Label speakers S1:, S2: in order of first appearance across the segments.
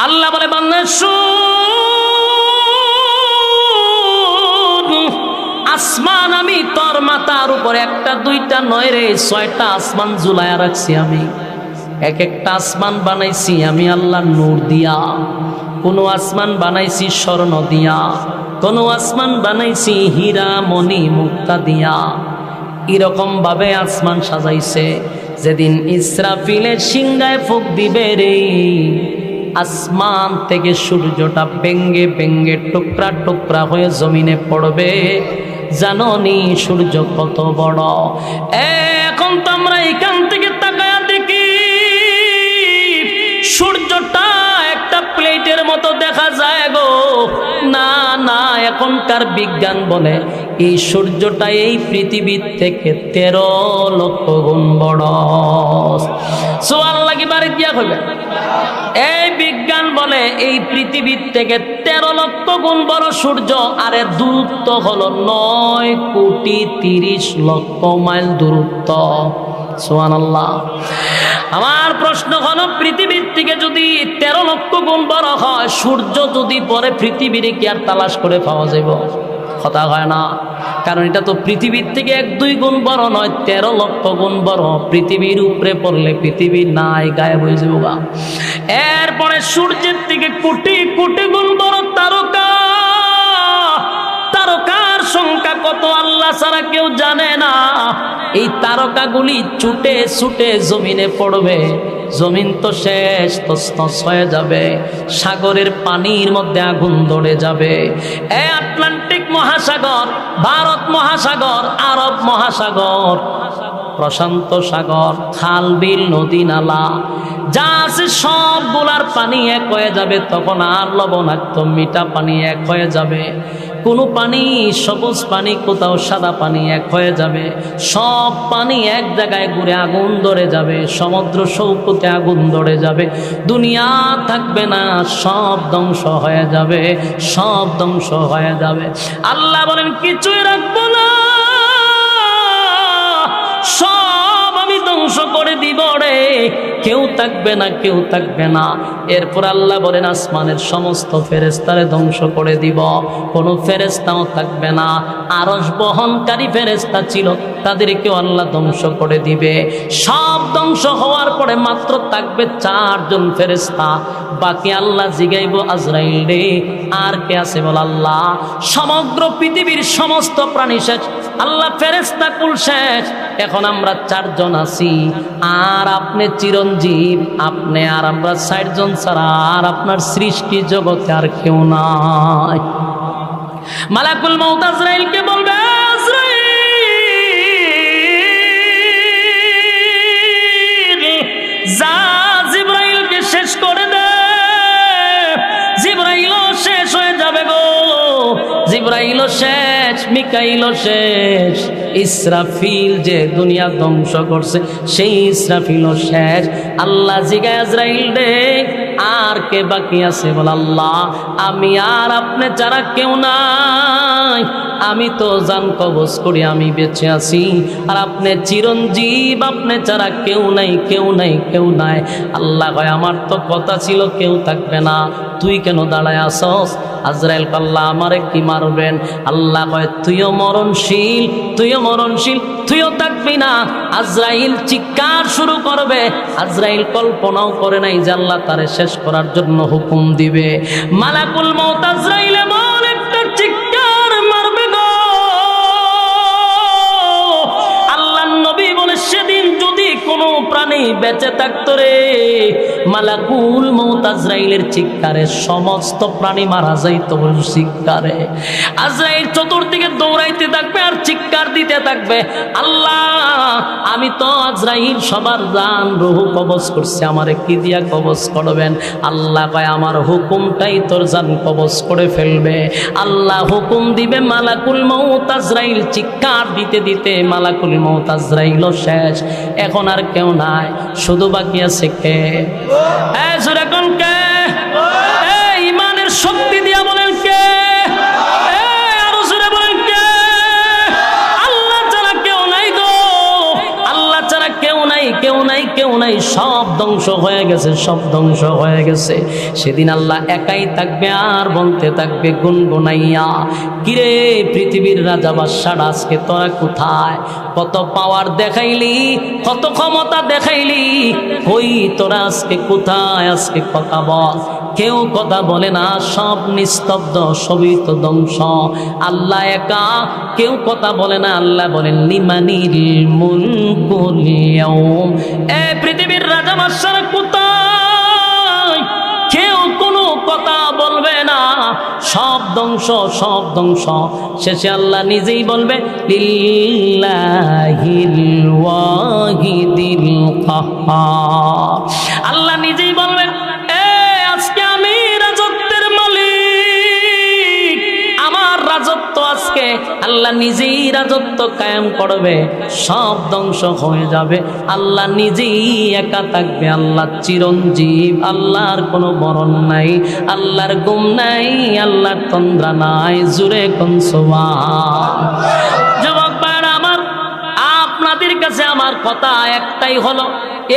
S1: আল্লাহ বলে বান্দা শুন, আসমান আমি তোর মাথার উপরে একটা দুইটা নয় রে 6টা আসমান ঝুলায়া রাখছি আমি। এক একটা আসমান বানাইছি আমি আল্লাহ নূর দিয়া, কোন আসমান বানাইছি স্বর্ণ দিয়া, কোন আসমান বানাইছি হীরা মণি মুক্তা দিয়া। এরকম ভাবে আসমান সাজাইছে, যেদিন ইসরাফিলের সিংহায় ফুঁক দিবে রে, আসমান থেকে সূর্যটা ভেঙ্গে ভেঙ্গে টুকরা টুকরা হয়ে জমিনে পড়বে। জানোনি সূর্য কত বড়? এখন তো আমরা এখান থেকে তাকায়া দেখি সূর্যটা একটা প্লেটের মতো দেখা যায় গো। না না, এখনকার বিজ্ঞান বলে এই সূর্যটা এই পৃথিবীর থেকে 13 লক্ষ গুণ বড়। সোয়াল লাগি বাড়ি দিয়া হবে। এই বিজ্ঞান বলে এই পৃথিবীর থেকে 13 লক্ষ গুণ বড় সূর্য, আর এর দূরত্ব হলো 9,30,00,000 মাইল দূরত্ব। সুবহানাল্লাহ। আমার প্রশ্ন হলো, পৃথিবীর থেকে যদি 13 লক্ষ গুণ বড় হয়, সূর্য যদি পরে পৃথিবীর কি আর তালাশ করে পাওয়া যাব? কথা হয় না, কারণ এটা তো পৃথিবীর থেকে 1-2 গুণ বড় নয়, 13 লক্ষ গুণ বড়। পৃথিবীর উপরে পড়লে পৃথিবী নাই, গায়েব হয়ে যাবো। এরপরে সূর্যের থেকে কোটি কোটি গুণ বড় তারকা। তারকার সংখ্যা কত আল্লাহ ছাড়া কেউ জানে না। এই তারকাগুলি ছুটে ছুটে জমিনে পড়বে, জমিন তো শেষ, তছনছ হয়ে যাবে। সাগরের পানির মধ্যে আগুন ধরে যাবে। এই আটলান্টিক মহাসাগর, ভারত মহাসাগর, আরব মহাসাগর, প্রশান্ত সাগর, খাল বিল নদী নালা যা আছে সবগুলার পানি এক হয়ে যাবে। তখন আর লবণাক্ত মিঠা পানি এক হয়ে যাবে। কোনো পানি সবুজ পানি, কোথাও সাদা পানি এক হয়ে যাবে। সব পানি এক জায়গায় ঘুরে আগুন ধরে যাবে। সমুদ্র সৈকতে আগুন ধরে যাবে। দুনিয়া থাকবে না, সব ধ্বংস হয়ে যাবে, সব ধ্বংস হয়ে যাবে। আল্লাহ বলেন কিছুই রাখবো না, সব আমি ধ্বংস করে দিব রে, কেউ থাকবে না, কেউ থাকবে না। এরপর আল্লাহ বলেন আসমানের সমস্ত ফেরেশতারে ধ্বংস করে দিব, কোনো ফেরেশতাও থাকবে না। আরশ বহনকারী ফেরেশতা ছিল, তাদেরকেও আল্লাহ ধ্বংস করে দিবে। সব ধ্বংস হওয়ার পরে মাত্র থাকবে 4 জন ফেরেশতা। বাকি আল্লাহ জিগাইব আজরাইল রে আর কে আছে বল? আল্লাহ। সমগ্র পৃথিবীর সমস্ত প্রাণী শেষ, আল্লাহ ফেরেশতা কুল শেষ, এখন আমরা 4 জন আছি। আর আপনি চিরঞ্জীব, আপনি আর আমরা 60 জন ছাড়া আর আপনার সৃষ্টি জগতে আর কেউ নাই। মালাকুল মউত আজরাইলকে বলবে, আজরাইল যা জিবরাইলকে শেষ করে দে। জিবরাইলও শেষ হয়ে যাবে গো, জিবরাইলও শেষ, মিকাইলও শেষ। ইসরাফিল যে দুনিয়া ধ্বংস করছে, সেই ইসরাফিলও শেষ। আল্লাহ জিগায় আজরাইল রে আর কে বাকি আছে বল? আল্লাহ। আমি আর আপনি ছাড়া কেউ নাই। আমি তো জান কবজ করি, আমি বেঁচে আছি, আর আপনি চিরঞ্জীব, আপনি ছাড়া কেউ নাই, কেউ নাই, কেউ নাই। আল্লাহ কয় আমার তো কথা ছিল কেউ থাকবে না, তুই কেন দাঁড়ায় আসস? আজরাইল আল্লাহ আমারে কি মারবেন? আল্লাহ কয় তুইও মরণশীল, তুইও মরণশীল, তুইও থাকবি না। আজরাইল চিৎকার শুরু করবে। আজরাইল কল্পনাও করে নাই যে আল্লাহ তারে শেষ করার জন্য হুকুম দিবে। মালাকুল মউত আজরাইল এমন একটা চিৎকার মারবে গো, আল্লাহর নবী বলে সেদিন যদি কোনো প্রাণী বেঁচে থাকতো রে, মালাকুল মউত আজরাইলের চিৎকারে সমস্ত প্রাণী মারা যাইতো চিৎকারে। আজরাইল চতুর্দিকে দৌড়াইতে থাকবে আর চিৎকার দিতে থাকবে, আল্লাহ আমি তো আজরাইল সবার জান রূহ কবজ করছি, আমারে কি দিয়া কবজ করবেন? আল্লাহ কয় আমার হুকুমটাই তোর জান কবজ করে ফেলবে। আল্লাহ হুকুম দিবে, মালাকুল মউত আজরাইল চিৎকার দিতে দিতে মালাকুল মউত আজরাইলও শেষ। এখন আর কেউ নাই, শুধু বাকি আছে কে? এখন কে? ইমানের শক্তি দিয়া বলেন কে? আরো জোরে বলেন কে? আল্লাহ ছাড়া কেউ নাই গো, আল্লাহ ছাড়া কেউ নাই, কেউ নাই, কেউ নাই। সব ধ্বংস ধ্বংস হয়ে গেছে, সব ধ্বংস হয়ে গেছে। সেদিন আল্লাহ একাই থাকবে আর বলতে থাকবে গুনগুনাইয়া, কিরে পৃথিবীর রাজা বাদশারা আজকে তোরা কোথায়? কত পাওয়ার দেখাইলি, কত ক্ষমতা দেখাইলি, কই তোরা আজকে কোথায়? আজকে কথা বল। কেউ কথা বলে না, সব নিস্তব্ধ, সবই তো ধ্বংস। আল্লাহ একা, কেউ কথা বলে না। আল্লাহ বলেন লিমানিল মুলকুল ইয়াউম, এ পৃথিবীর রাজা বাদশারা কোথায়? কেউ কোনো কথা বলবে না, সব ধ্বংস, সব ধ্বংস। শেষে আল্লাহ নিজেই বলবে লিল্লাহিল ওয়াহিদিল কাহ্হার। আল্লাহ নিজেই বলবেন আজকে আমি রাজত্বের মালিক, আমার রাজত্ব আজকে আল্লাহ নিজেই রাজত্ব কায়েম করবে, সব ধ্বংস হয়ে যাবে। আল্লাহ নিজেই একা থাকবে। আল্লাহ চিরঞ্জীব, আল্লাহর কোনো মরণ নাই, আল্লাহর গুম নাই, আল্লাহর তন্দ্রা নাই। জুরে কোন সুবহান। যুবক ভাইরা আমার, আপনাদের কাছে আমার কথা একটাই হলো,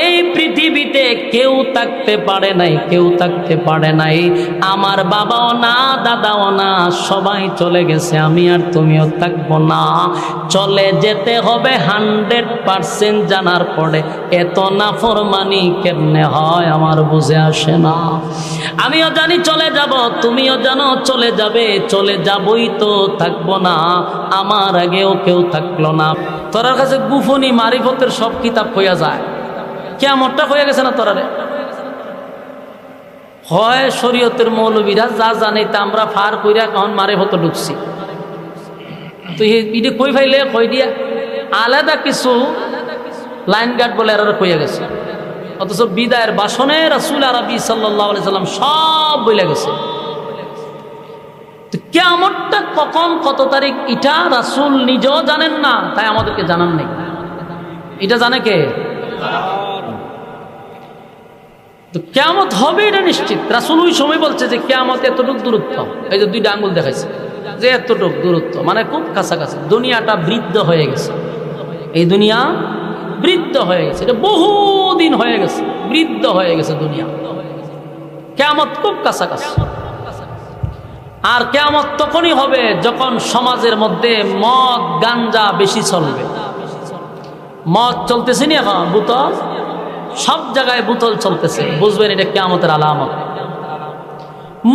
S1: এই পৃথিবীতে কেউ থাকতে পারে নাই, কেউ থাকতে পারে নাই। আমার বাবাও না, দাদাও না, সবাই চলে গেছে। আমি আর তুমিও থাকবো না। চলে যেতে হবে 100% জানার পরে এত নাফরমানি কেমনে হয় আমার বুঝে আসে না। আমিও জানি চলে যাব, তুমিও জানো চলে যাবে, চলে যাবই তো, থাকবো না। আমার আগেও কেউ থাকলো না। তোর কাছে গুফনি মারিফতের সব কিতাব হইয়া যায়, কিয়ামতটা হয়ে গেছে না তোরারে? হয় শরীয়তের মৌলবীরা যা জানে তা আমরা ফার কইরা কখন মারিফত ঢুকছি। তো এটা কই ফাইলে কই দিয়া আলাদা কিছু লাইন গার্ড বলে এরা কইয়া গেছে, অথচ বিদায়ের বাসনে রাসূল আরবি সাল্লাল্লাহু আলাইহি সাল্লাম সব বলে গেছে। তো কিয়ামতটা কখন, কত তারিখ, এটা রাসূল নিজেও জানেন না, তাই আমাদেরকে জানান নেই। এটা জানে কে? তো কিয়ামত হবে এটা নিশ্চিত। রাসূল ওই সময় বলছে যে কিয়ামত এতটুক দূরত্ব, এই যে দুইটা আঙ্গুল দেখাইছে যে এতটুক দূরত্ব, মানে খুব কাছাকাছি। দুনিয়াটা বৃদ্ধ হয়ে গেছে, এই দুনিয়া বৃদ্ধ হয়ে গেছে, এটা বহুদিন হয়ে গেছে, বৃদ্ধ হয়ে গেছে দুনিয়া। কিয়ামত খুব কাছাকাছি। আর কিয়ামত তখনই হবে যখন সমাজের মধ্যে মদ গাঞ্জা বেশি চলবে। মদ চলতেছে না এখন, বোতল, সব জায়গায় বোতল চলতেছে, বুঝবেন এটা কিয়ামতের আলামত।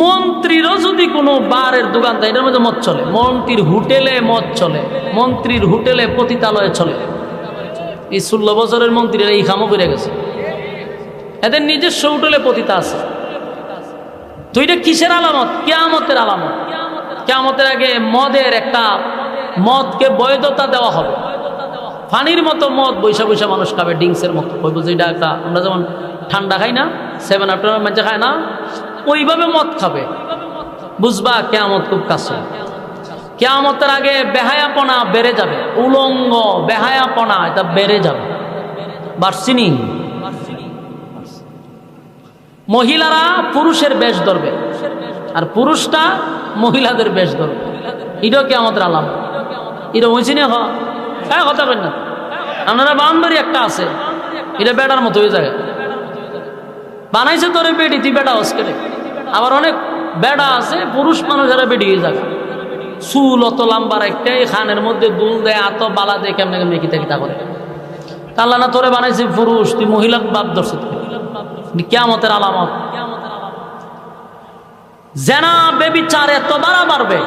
S1: মন্ত্রীরও যদি কোনো বারের দোকান থাকে, এটার মধ্যে মদ চলে। মন্ত্রীর হোটেলে মদ চলে, মন্ত্রীর হোটেলে পতিতালয়ে চলে। এই 16 বছরের মন্ত্রীরা এই খামো করে গেছে, এদের নিজস্ব হোটেলে পতিতা আছে। তো এটা কিসের আলামত? কিয়ামতের আলামত। কিয়ামতের আগে মদের একটা, মদকে বৈধতা দেওয়া হবে। পানির মতো মদ বৈশা বৈশা মানুষ খাবে, ডিংসের মতো। ওই বুঝি এটা একটা, আমরা যেমন ঠান্ডা খাই না, 7 আপ মানুষ খায় না, ওইভাবে মদ খাবে। বুঝবা কিয়ামত খুব কাছে। কিয়ামতের আগে বেহায়াপনা বেড়ে যাবে, উলঙ্গ বেহায়াপনা এটা বেড়ে যাবে। বার্সিনি মহিলারা পুরুষের বেশ ধরবে, আর পুরুষটা মহিলাদের বেশ ধরবে। এটাও কিয়ামতের আলামত। এটা হয়েছে না? হ্যাঁ, কথা বলেন না আপনারা। বাউন্ডারি একটা আছে, এটা বেটার মতো হয়ে যায়। বানাইছে তোরে বেডি, তুই বেটা হসকে। আবার অনেক বেড়া আছে পুরুষ মানুষ, যারা বেডি হয়ে যায়। চুল অত লম্বা একটা, খানের মধ্যে দুল দেয়, আত বালা দেয়, কেমনে কেমনে কিতা কিতা করে। আল্লাহ না তোরে বানাইছে পুরুষ, তুই মহিলা বাপ ধরছ। কিয়ামতের আলামত। জেনা বেবিচার এত বাড়া বাড়বে,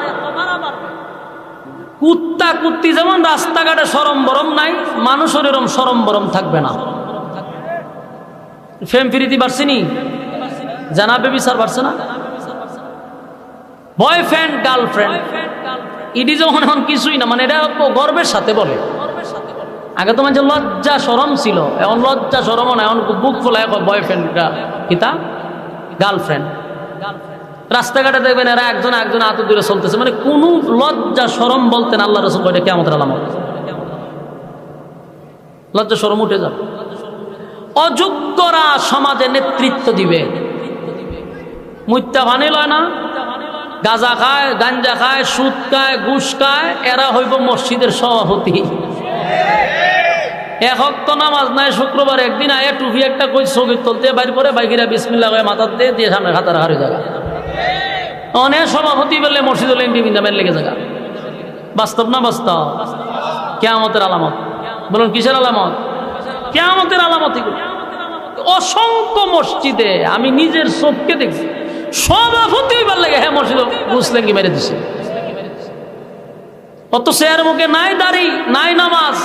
S1: কুত্তা কুত্তি যেমন রাস্তাঘাটে সরম বরম নাই, মানুষের এরম সরম বরম থাকবে না। ফেম ফিরিতি বাড়ছেনি, জানা বেবিচার বাড়ছে না। বয়ফ্রেন্ড গার্লফ্রেন্ড ইডি যখন এখন কিছুই না, মানে এটা গর্বের সাথে বলে। আগে তো মানে লজ্জা সরম ছিল, এখন লজ্জা সরম না, এখন বুক ফোলায় বয়ফ্রেন্ড কিতা গার্লফ্রেন্ড। রাস্তাঘাটে দেখবেন এরা একজন একজন আত দূরে চলতেছে, মানে কোনো লজ্জা সরম বলতেন আল্লাহ রাসূল বলে কিয়ামতের আলামত। লজ্জা সরম উঠে যাবে। অযোগ্যরা সমাজে নেতৃত্ব দিবে। মুত্তা ভানি লয় না, গাঁজা খায়, গাঞ্জা খায়, সুদ খায়, ঘুষ খায়, এরা হইব মসজিদের সভাপতি। এক ওয়াক্ত নামাজ নাই, শুক্রবার একদিন আয়া টুপি একটা কই ছবি তুলতে বাইর করে বাইকিরা বিসমিল্লাহ করে মাথা দিয়ে সামনে খাতার হারে জায়গা অনেক সভাপতি বললে মসজিদুল ইন্ডিমিন্দামের লেগে জায়গা। বাস্তব না বাস্তব? কিয়ামতের আলামত। বলুন কিসের আলামত? কিয়ামতের আলামত। অসংখ্য মসজিদে আমি নিজের চোখকে দেখছি সভাপতি বললে হ্যাঁ মসজিদ মুসলিম কি মেরে দিছে। অত চেয়ার মুখে নাই দাড়ি নাই নামাজ,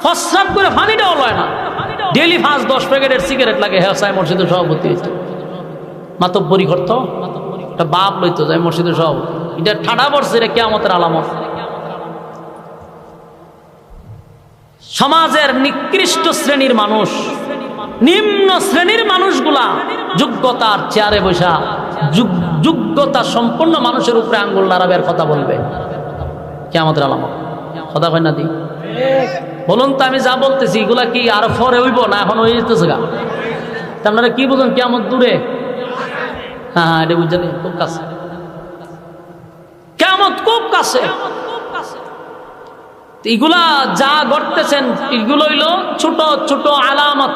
S1: ফসরাপ করে পানিটাও লয় না, ডেলি 5-10 প্যাকেটের সিগারেট লাগে। হ্যাঁ সাই মসজিদের সভাপতি হইতো, মাতব্বরি করতো, একটা বাপ লইতো যায় মসজিদের সভাপতি। এটা ঠাডা পড়ছে, এটা কিয়ামতের আলামত। সমাজের নিকৃষ্ট শ্রেণীর মানুষ, নিম্ন শ্রেণীর মানুষগুলা যোগ্যতার চেয়ারে বসা যোগ্যতা সম্পন্ন মানুষের উপরে আঙ্গুল নাড়াবের কথা বলবে, কিয়ামতের আলামত। কথা কয় না দি? বলুন তো আমি যা বলতেছি এগুলা কি আর পরে হইব না এখন হয়ে যেতেছে গা? আপনারা কি বুঝুন কিয়ামত দূরে? হ্যাঁ এটা বুঝছেন, খুব কাছে কিয়ামত, খুব কাছে। এগুলা যা ঘটতেছেন এগুলো হইলো ছোট ছোট আলামত।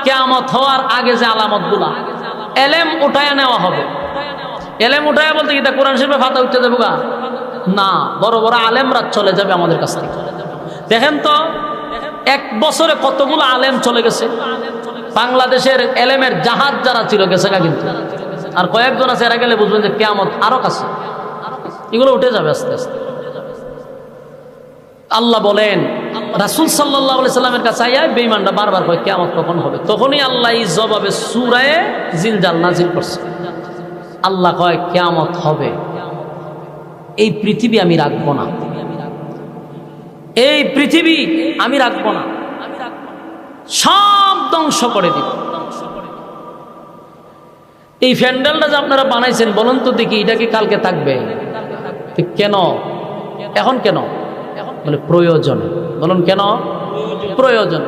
S1: কিয়ামত হওয়ার আগে যে আলামত গুলা, এলেম উঠায়া নেওয়া হবে। এলেম উঠায়া বলতে কি কোরআন শরীফে ফাতা উঠতে দেবো গা? না, বড় বড় আলেমরা চলে যাবে আমাদের কাছ থেকে। দেখেন তো 1 বছরে কতগুলো আলেম চলে গেছে। বাংলাদেশের এলেমের জাহাজ যারা ছিল গেছে গা, কিন্তু আর কয়েকজন আছে, এরা গেলে বুঝবেন যে কিয়ামত আরো কাছে। এগুলো উঠে যাবে আস্তে আস্তে। আল্লাহ বলেন রাসূল সাল্লাল্লাহু আলাইহি সাল্লামের কাছে আইয়া বেঈমানরা বারবার কয় কিয়ামত কখন হবে। তখনই আল্লাহ এই জবাবে সূরা জিলজাল নাজিল করছে। আল্লাহ কয় কিয়ামত হবে, এই পৃথিবী আমি রাখবো না, এই পৃথিবী আমি রাখবো না, সব ধ্বংস করে দিব। এই প্যান্ডেলটা যে আপনারা বানাইছেন বলুন তো দেখি, এটা কি কালকে থাকবে? কেন এখন? কেন বলে প্রয়োজন। বলুন কেন? প্রয়োজন।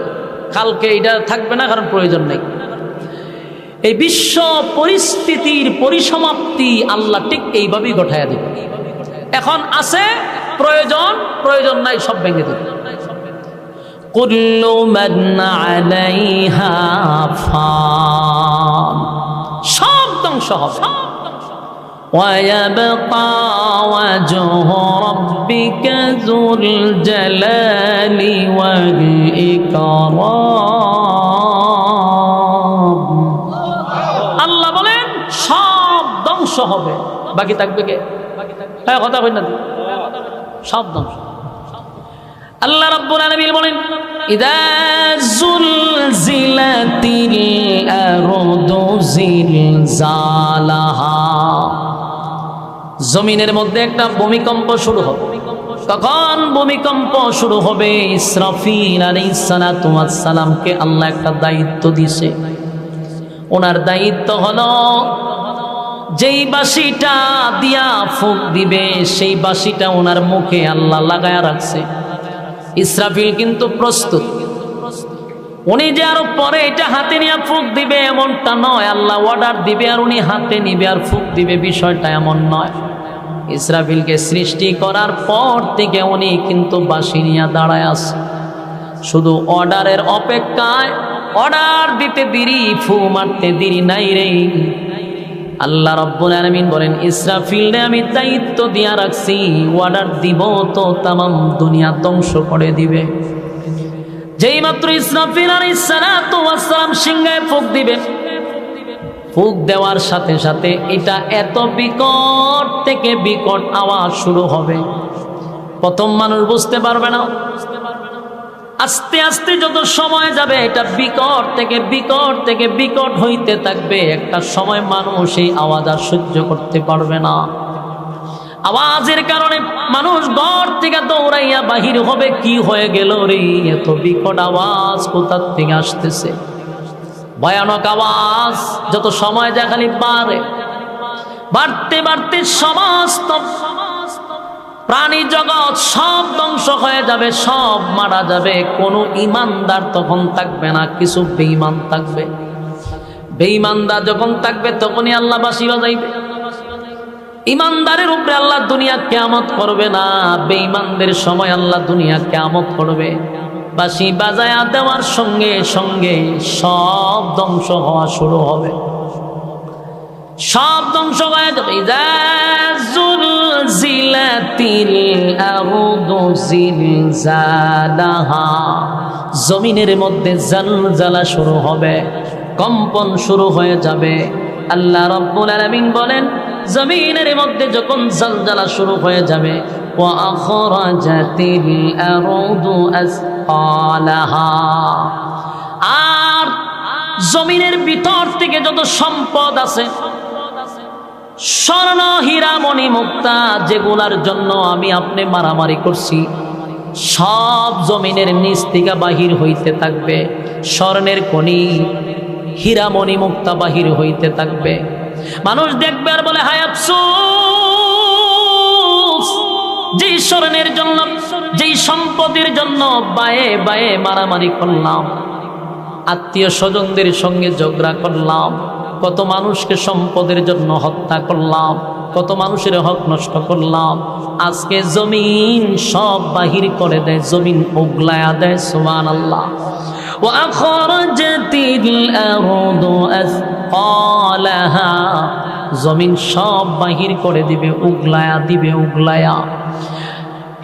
S1: কালকে এটা থাকবে না, কারণ প্রয়োজন নেই। এই বিশ্ব পরিস্থিতির পরিসমাপ্তি আল্লাহ ঠিক এইভাবেই ঘটাইয়া দিবে। এখন আছে প্রয়োজন, প্রয়োজন নাই, সব ভেঙে দিবে। কুল্লু মান আলাইহা ফান, সব ধ্বংস হবে। وَيَبْقَى وَجْهُ رَبِّكَ ذُو الْجَلَالِ وَالْإِكْرَامِ। আল্লাহ বলেন সব ধ্বংস হবে, বাকি থাকবে কে? হ্যাঁ কথা কই না, সব ধ্বংস। আল্লাহ রাব্বুল আলামিন বলেন ইদা যুলজিলাতিল আরদু জিলজালাহা, জমিনের মধ্যে একটা ভূমিকম্প শুরু হবে। তখন ভূমিকম্প শুরু হবে। ইসরাফিল আলাইহিস সালাতু ওয়াস সালামকে আল্লাহ একটা দায়িত্ব দিয়েছে। ওনার দায়িত্ব হলো যেই বাঁশিটা দিয়া ফুঁক দিবে সেই বাঁশিটা ওনার মুখে আল্লাহ লাগায়া রাখছে। ইসরাফিল কিন্তু প্রস্তুত। উনি যে আরো পরে এটা হাতে নিয়ে ফুঁক দিবে এমনটা নয়, আল্লাহ অর্ডার দিবে আর উনি হাতে নিবে আর ফুঁক দিবে, বিষয়টা এমন নয়। ইসরাফিলকে সৃষ্টি করার পর থেকে উনি কিন্তু বাঁশি নিয়ে দাঁড়ায় আছে, শুধু অর্ডারের অপেক্ষায়। অর্ডার দিতে দেরি, ফু মারতে দেরি নাই রে। আল্লাহ রাব্বুল আলামিন বলেন ইসরাফিলরে আমি দায়িত্ব দিয়া রাখছি, অর্ডার দিব তো তামাম দুনিয়া ধ্বংস করে দিবে। যেই মাত্র ইসরাফিল আলাইহিস সালাতু ওয়াস সালাম সিংহায় ফুঁক দিবে, ফুঁক দেওয়ার সাথে সাথে এটা এত বিকট থেকে বিকট আওয়াজ শুরু হবে। প্রথম মানুষ বুঝতে পারবে না, আস্তে আস্তে যত সময় যাবে এটা বিকট থেকে বিকট থেকে বিকট হইতে থাকবে। একটা সময় মানুষ এই আওয়াজ আর সহ্য করতে পারবে না। আওয়াজের কারণে মানুষ ঘর থেকে দৌড়াইয়া বাহির হবে, কি হয়ে গেল রে, এত বিকট আওয়াজ কোথার থেকে আসতেছে। ভয়ানক আওয়াজ যত সময় যায় খালি বাড়তে বাড়তে সমস্ত প্রাণী জগৎ সব ধ্বংস হয়ে যাবে, সব মারা যাবে। কোনো ইমানদার তখন থাকবে না, কিছু বেঈমান থাকবে। বেঈমানদার যখন থাকবে তখনই আল্লাহ বাঁশি বাজাইবে। ইমানদারের উপরে আল্লাহ দুনিয়া কিয়ামত করবে না, বেঈমানদের সময় আল্লাহ দুনিয়া কিয়ামত করবে। বাঁশি বাজায়া দেওয়ার সঙ্গে সঙ্গে সব ধ্বংস হওয়া শুরু হবে, সব ধ্বংস হয়ে যাবে। ইযা যুলজিলাতিল আরদু জিলজালাহা, জমিনের মধ্যে জালজালা শুরু হবে, কম্পন শুরু হয়ে যাবে। আল্লাহ রাব্বুল আলামিন বলেন, জমিনের মধ্যে যখন জালজালা শুরু হয়ে যাবে, ওয়া আখরাজাতিল আরদু আসকালাহা, আর জমিনের ভিতর থেকে যত সম্পদ আছে, স্বর্ণ হীরা মণি মুক্তা, যেগুলার জন্য আমি আপনি মারামারি করছি, সব জমিনের নিচ থেকে বাহির হইতে থাকবে। স্বর্ণের খনি, হীরা মণি মুক্তা বাহির হইতে থাকবে। মানুষ দেখবে আর বলে, হায় আফসোস, যেই স্বর্ণের জন্য, যেই সম্পদের জন্য বায়ে বায়ে মারামারি করলাম, আত্মীয় স্বজনদের সঙ্গে ঝগড়া করলাম, কত মানুষকে সম্পদের জন্য হত্যা করলাম, কত মানুষের হক নষ্ট করলাম, আজকে জমিন সব বাহির করে দেয়, জমিন উগলায়া দেয়। সুবহানাল্লাহ। ওয়া আখরাজাতিল আরদু আসকালাহা, জমিন সব বাহির করে দিবে, উগলায়া দিবে, উগলায়া।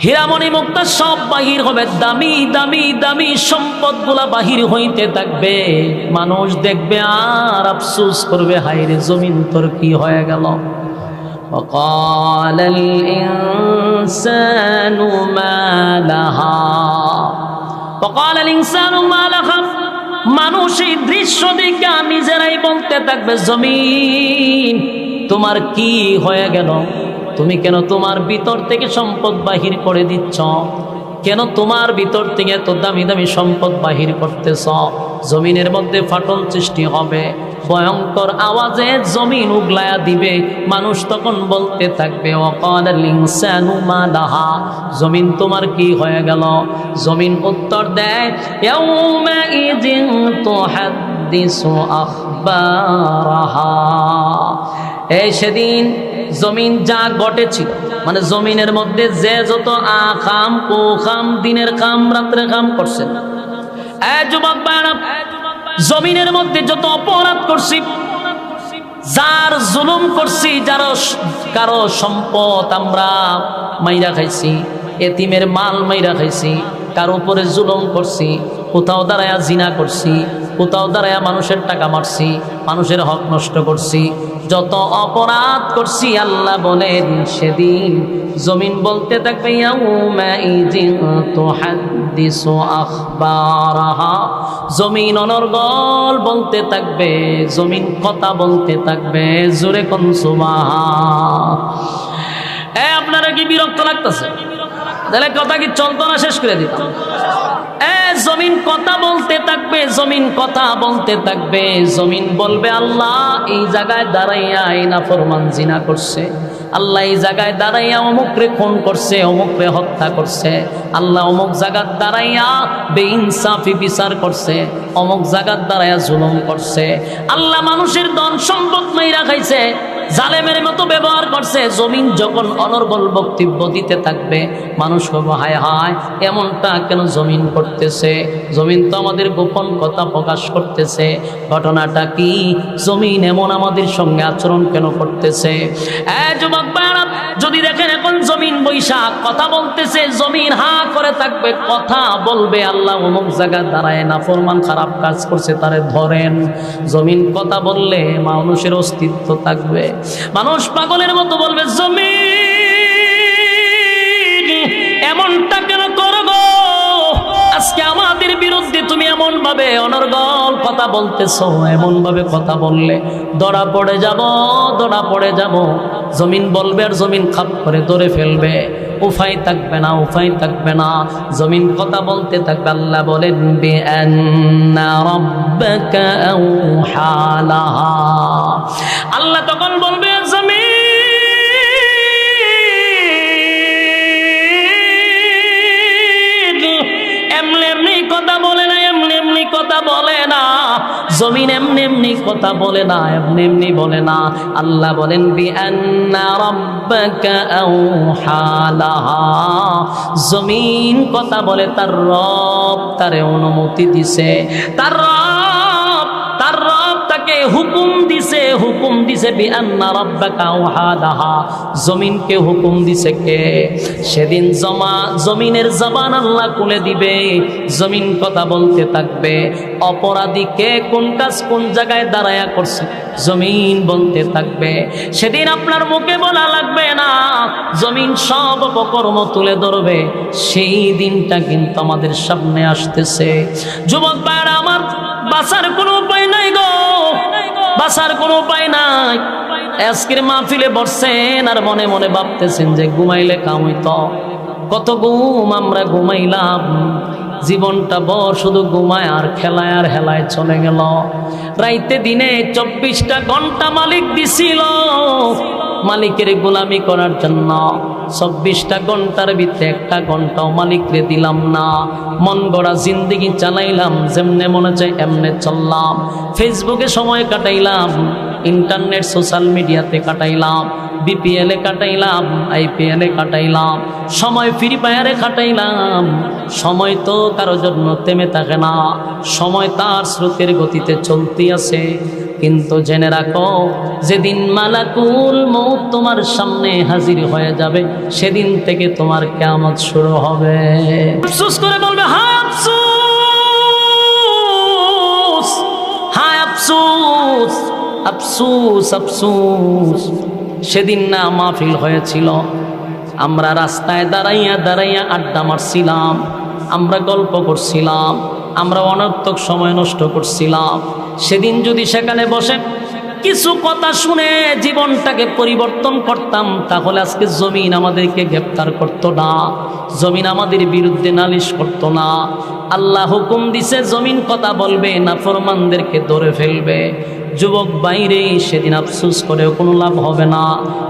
S1: হীরামণি মুক্তা সব বাহির হবে, দামি দামি দামি সম্পদগুলা বাহির হইতে থাকবে। মানুষ দেখবে আর আফসোস করবে, হায়রে জমিন তোর কি হয়ে গেল। وقال الإنسان ما لها وقال الإنسان ما لها, মানুষ এই দৃশ্য দেখে নিজেরাই বলতে থাকবে, জমিন তোমার কি হয়ে গেল, তুমি কেন তোমার ভিতর থেকে সম্পদ বাহির করে দিচ্ছ, কেন তোমার ভিতর থেকে এত দামি দামি সম্পদ বাহির করতেছ। জমিনের মধ্যে ফাটল সৃষ্টি হবে, ভয়ঙ্কর আওয়াজে জমিন উগলায়া দিবে। মানুষ তখন বলতে থাকবে, ওয়াকালাল ইনসানু মা লাহা, জমিন তোমার কি হয়ে গেল। জমিন উত্তর দেয়, ইয়াউমা ইযিন তুহাদ্দিসু আখবারাহা, এই সেদিন জমিন যা ঘটেছিল, মানে জমিনের মধ্যে যে যত আকাম কুকাম, দিনের কাম রাত্রের কাম করছেন, এই যুবক ভাইরা, জমিনের মধ্যে যত অপরাধ করছি, যার জুলুম করছি, যার কারো সম্পদ আমরা মাইরা খাইছি, এতিমের মাল মাইরা খাইছি, কার উপরে জুলুম করছি, কোথাও দাঁড়ায়া জিনা করছি, কোথাও দাঁড়ায়া মানুষের টাকা মারছি, মানুষের হক নষ্ট করছি, যত অপরাধ করছি, আল্লাহ বলেন সেদিন জমিন বলতে থাকবে, ইয়াউমা ইযিন তুহাদ্দিসু আখবারাহা, জমিন অনর্গল বলতে থাকবে, জমিন কথা বলতে থাকবে। জোরে কোন সুবহান। আপনারা কি বিরক্ত লাগতেছে? তাহলে কথা কি চলতো না, শেষ করে দিতাম। জমিন কথা বলতে থাকবে, জমিন কথা বলতে থাকবে। জমিন বলবে, আল্লাহ এই জায়গায় দাঁড়াইয়া এই নাফরমান জিনা করছে, আল্লাহ এই জায়গায় দাঁড়াইয়া অমুকরে খুন করছে, অমুকরে হত্যা করছে, আল্লাহ অমুক জায়গার দাঁড়াইয়া বেইনসাফি বিচার করছে, অমুক জায়গার দাঁড়াইয়া জুলুম করছে, আল্লাহ মানুষের ধন সম্পদ মাইরা খাইছে, জালেমের মতো ব্যবহার করছে। জমিন যখন অনর্গল বক্তব্য দিতে থাকবে, মানুষ বলবে, হায় হায় এমনটা কেন জমিন করতেছে, জমিন তো আমাদের গোপন কথা প্রকাশ করতেছে, ঘটনাটা কি, জমিন এমন আমাদের সঙ্গে আচরণ কেন করতেছে। যুবক ভাইরা, যদি দেখেন এখন জমিন বৈশাখ কথা বলতেছে, জমিন হা করে থাকবে, কথা বলবে, আল্লাহ অমুক জায়গায় দাঁড়ায় নাফরমান খারাপ কাজ করছে, তারে ধরেন। জমিন কথা বললে মানুষের অস্তিত্ব থাকবে। মানুষ পাগলের মতো বলবে, জমিন এমনটা কেন করবো, আজকে আমাদের বিরুদ্ধে তুমি এমন ভাবে অনর্গল কথা বলতেছো, এমন ভাবে কথা বললে ধরা পড়ে যাব, ধরা পড়ে যাব। জমিন বলবে, আর জমিন খাপ করে ধরে ফেলবে, উপায় থাকবে না, উপায় থাকবে না। জমিন কথা বলতে থাকবে। আল্লাহ বলেন, বিআন্না রাব্বাকা আওহা লাহা, আল্লাহ তখন বলবে, জমিন এমনি এমনি কথা বলে না, এমনি এমনি কথা বলে না। জমিন এমনি এমনি কথা বলে না, এমনি এমনি বলে না। আল্লাহ বলেন বিআন্না রাব্বাকা আওহা লাহা, জমিন কথা বলে, তার রব তারে অনুমতি দিছে, তার রব তাকে হুকুম দিছে বিআন্না রাব্বাকা আওহা লাহা, জমিনকে হুকুম দিছে কে? সেদিন জমিনের জবান আল্লাহ খুলে দিবে, জমিন কথা বলতে থাকবে। অপরাধী কে কোন কাজ কোন জায়গায় দাঁড়ায়া করছে জমিন বলতে থাকবে। সেদিন আপনার মুখে বলা লাগবে না, জমিন সব অপকর্ম তুলে ধরবে। সেই দিনটা কিন্তু আমাদের সামনে আসতেছে। যুবক ভাইরা আমার, বাঁচার কোনো উপায় নাই গো, বাঁচার কোনো উপায় নাই। আজকের মাহফিলে বসছেন আর মনে মনে ভাবতেছেন যে ঘুমাইলে কাম হইতো। কত ঘুম আমরা ঘুমাইলাম, জীবনটা বড় শুধু ঘুমায় আর খেলায় আর হেলায় চলে গেল। রাইতে দিনে 24টা ঘন্টা মালিক দিছিল মালিকের গোলামি করার জন্য। 24টা ঘন্টার ভিতরে একটা ঘন্টাও মালিকরে দিলাম না। মন গড়া জিন্দেগি চালাইলাম, যেমনে মনে চাই এমনে চললাম। ফেসবুকে সময় কাটাইলাম, ইন্টারনেট সোশ্যাল মিডিয়াতে কাটাইলাম, বিপিএলে কাটাইলাম, আইপিএলে কাটাইলাম, সময় ফ্রি ফায়ারে কাটাইলাম। সময় তো কারোর জন্য থেমে থাকে না, সময় তার স্রোতের গতিতে চলতে আছে। কিন্তু জেনে রাখো, যেদিন মালাকুল মউত তোমার সামনে হাজির হয়ে যাবে, সেদিন থেকে তোমার কিয়ামত শুরু হবে। আফসোস করে বলবে, হায় আফসোস, হায় আফসোস, আফসোস, আফসোস। সেদিন না মাহফিল হয়েছিল, আমরা রাস্তায় দাঁড়াইয়া দাঁড়াইয়া আড্ডা মারছিলাম, আমরা গল্প করছিলাম, আমরা অনর্থক সময় নষ্ট করছিলাম। সেদিন যদি সেখানে বসে কিছু কথা শুনে জীবনটাকে পরিবর্তন করতাম, তাহলে আজকে জমিন আমাদেরকে গ্রেফতার করতো না, জমিন আমাদের বিরুদ্ধে নালিশ করতো না। আল্লাহ হুকুম দিছে জমিন কথা বলবে, নাফরমানদেরকে ধরে ফেলবে। যুবক বাইরে, সেদিন আফসোস করেও কোনো লাভ হবে না,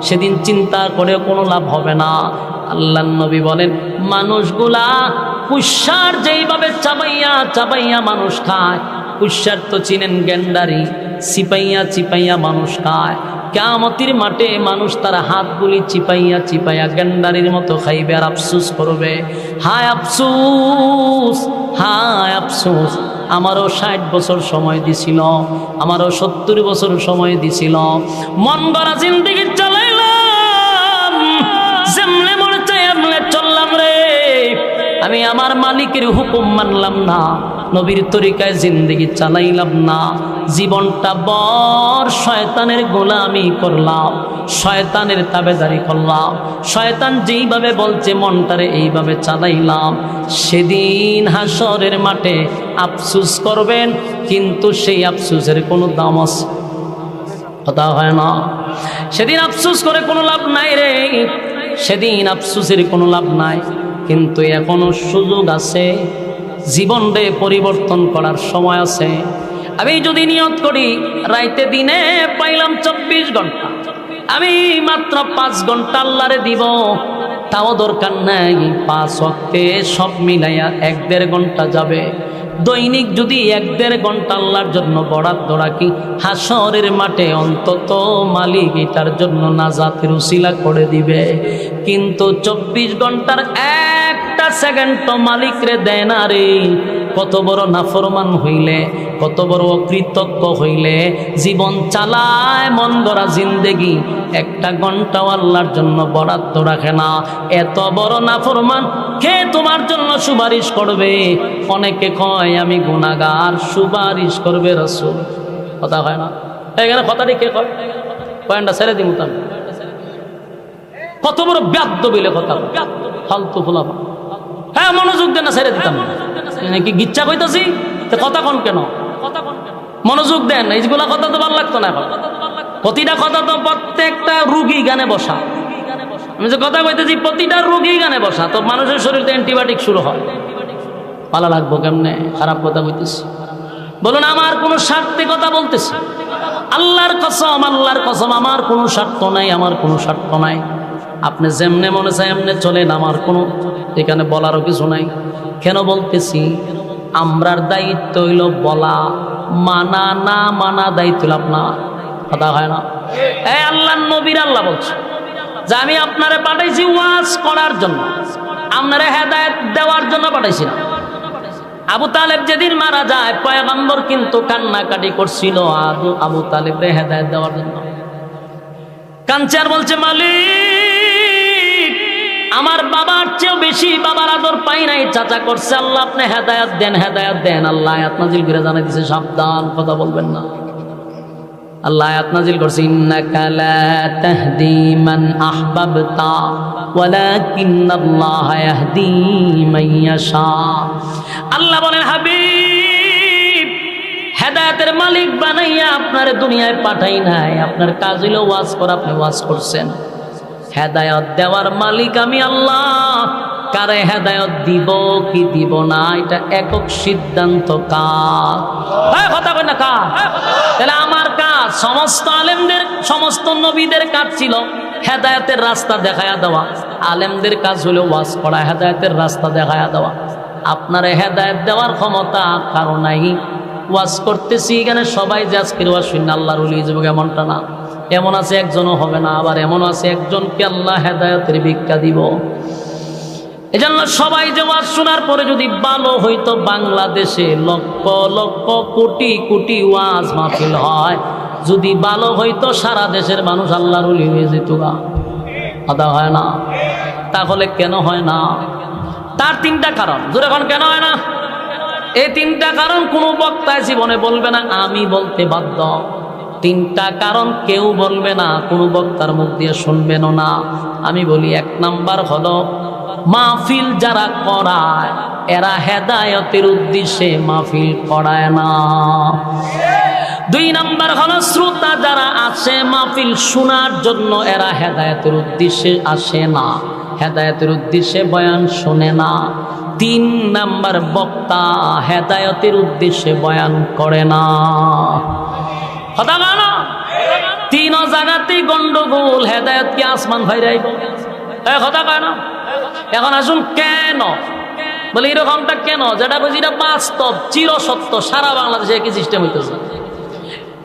S1: সেদিন চিন্তা করেও কোনো লাভ হবে না। আল্লাহর নবী বলেন, মানুষগুলা কুশার যেইভাবে চাবাইয়া চাবাইয়া মানুষ খায়, কুশার তো চিনেন গেন্ডারি, চিপাইয়া চিপাইয়া মানুষ খায়। কিয়ামতের মাঠে মানুষ তার হাতগুলি চিপাইয়া চিপাইয়া গেন্ডারির মতো খাইবে আর আফসোস করবে। হায় আফসোস, হায় আফসোস, আমারও 60 বছর সময় দিছিল, আমারও 70 বছর সময় দিছিল, মন গড়া জিন্দেগি চালাইলাম, যেমনে মনে চাই এমনে চললাম রে। আমি আমার মালিকের হুকুম মানলাম না, নবীর তরিকায় জিন্দেগি চালাইলাম না, জীবনটা বড় শয়তানের গোলামি করলাম, শয়তানের তাবেদারি করলাম, শয়তান যেইভাবে বলছে মনটারে এইভাবে চালাইলাম। সেদিন হাসরের মাঠে আফসোস করবেন, কিন্তু সেই আফসোসের কোনো দাম আছে? কথা হয় না। সেদিন আফসোস করে কোনো লাভ নাই রে, সেদিন আফসোসের কোনো লাভ নাই। কিন্তু এখনো সুযোগ আছে, জীবনকে পরিবর্তন করার সময় আছে। আমি যদি নিয়ত করি রাইতে দিনে পাইলাম 24 ঘন্টা, আমি মাত্র 5 ঘন্টা আল্লাহরে দিব, তাও দরকার নাই 5 ওয়াক্তে সব মিলাইয়া 1-1.5 ঘন্টা যাবে। দৈনিক যদি 1-1.5 ঘন্টা আল্লাহর জন্য বরাদ্দ রাখি, হাসরের মাঠে অন্তত মালিক এটার জন্য নাজাতের উসিলা করে দিবে। কিন্তু 24 ঘন্টার একটা সেকেন্ড তো মালিক রে দেয় না রে। কত বড় নাফরমান হইলে, কত বড় অকৃতজ্ঞ হইলে জীবন চালায়, মন গড়া জিন্দেগি, 1 ঘন্টাও আল্লাহর জন্য বরাদ্দ রাখে না। এত বড় নাফরমান কে তোমার জন্য সুপারিশ করবে? অনেকে কয় আমি গুনাহগার, সুপারিশ করবে রাসূল। কথা হয় না এখানে? কথাটি কে কয়? পয়েন্টটা ছেড়ে দিমু তাম। কত বড় ব্যাদ্য বলে কথা, ফালতু ফুলাবা। হ্যাঁ মনোযোগ দেন না, ছেড়ে দিতাম নাকি গিচ্ছা কইতাছি কথা কন কেন? মনোযোগ দেন, এইগুলা কথা তো ভালো লাগতো না। এখন প্রতিটা কথা তো প্রত্যেকটা রুগী গানে বসা। আমি যে কথা কইতেছি প্রতিটা রুগী গানে বসা, তো মানুষের শরীরে অ্যান্টিবায়োটিক শুরু হয়। ভালো লাগবো কেমনে? খারাপ কথা কইতেছি। বলুন আমার কোনো স্বার্থে কথা বলতেছি? আল্লাহর কসম, আল্লাহর কসম, আমার কোনো স্বার্থ নাই, আমার কোনো স্বার্থ নাই। আপনি যেমনে মনে চায় এমনে চলেন, আমার কোনো এখানে বলারও কিছু নাই। কেন বলতেছি? আমরার দায়িত্ব হইল বলা, মানা না মানা দায়িত্ব আপনার, কথা হয় না? এই আল্লাহর নবীর আল্লাহ বলছে যে আমি আপনারে পাঠাইছি ওয়াজ করার জন্য, আপনারে হেদায়েত দেওয়ার জন্য পাঠাইছি না। আবু তালেব যেদিন মারা যায় পয়গম্বর কিন্তু কান্নাকাটি করছিল আবু তালেবরে হেদায়েত দেওয়ার জন্য। কাঁদছে আর বলছে, মালিক আমার বাবার চেয়েও বেশি বাবার আদর পাই নাই, চাচা করছে, আল্লাহ আপনি হেদায়েত দেন, হেদায়েত দেন। আল্লাহ আয়াত নাজিল করে জানাই দিয়েছে, সাবধান, কথা বলবেন না। আল্লাহ আয়াত নাজিল করছে, ইন্নাকা লা তাহদি মান আহবাবতা ওয়ালাকিন্নাল্লাহা ইয়াহদি মান ইয়াশা। আল্লাহ বলেন, হাবিব হেদায়েতের মালিক বানাইয়া আপনার দুনিয়ায় পাঠাই নাই, আপনার কাজ হলো ওয়াজ করা, আপনি ওয়াজ করছেন। হেদায়েত দেওয়ার মালিক আমি আল্লাহ, কারে হেদায়েত দিব কি দিব না এটা একক সিদ্ধান্ত কার? কথা কই না কার? তাহলে আমার কাজ, সমস্ত আলেমদের সমস্ত নবীদের কাজ ছিল হেদায়েতের রাস্তা দেখায়া দেওয়া, আলেমদের কাজ হলো ওয়াজ করা, হেদায়েতের রাস্তা দেখায়া দেওয়া। আপনারে হেদায়েত দেওয়ার ক্ষমতা কারো নাই। ওয়াজ করতেছি এখানে সবাই যে আজকের ওয়াজ শুনে আল্লাহর ওলি হয়ে যাবে এমনটা না, এমন আছে একজনও হবে না, আবার এমন আছে একজনকে আল্লাহ হেদায়েতের ভিক্ষা দিব। এজন্য সবাই যে ওয়াজ শোনার পরে যদি ভালো হইতো, বাংলাদেশে লক্ষ লক্ষ কোটি কোটি ওয়াজ মাহফিল হয়, যদি ভালো হইতো সারা দেশের মানুষ আল্লাহর ওলি হয়ে যেত গা। কথা হয় না? তাহলে কেন হয় না? তার তিনটা কারণ। যখন কেন হয় না? এই তিনটা কারণ কোনো বক্তায় জীবনে বলবে না, আমি বলতে বাধ্য। তিনটা কারণ কেউ বলবে না, কোনো বক্তার মুখ দিয়ে শুনবেনও না। আমি বলি, এক নাম্বার হলো মাহফিল যারা করায় এরা হেদায়েতের উদ্দেশ্যে মাহফিল করায় না। দুই নাম্বার হলো শ্রোতা যারা আছে মাহফিল শোনার জন্য, এরা হেদায়েতের উদ্দেশ্যে আসে না, হেদায়েতের উদ্দেশ্যে বয়ান শোনে না। তিন নাম্বার বক্তা হেদায়েতের উদ্দেশ্যে বয়ান করে না। কথা বলো না? তিন জায়গাতেই গন্ডগোল। হেদায়েত কি আসমান ভাইরাইব? কথা কয় না? এখন আসুন, কেন বলে এরকমটা কেন? যেটা বলছি এটা বাস্তব, চিরসত্য, সারা বাংলাদেশে একই সিস্টেম হইতেছে।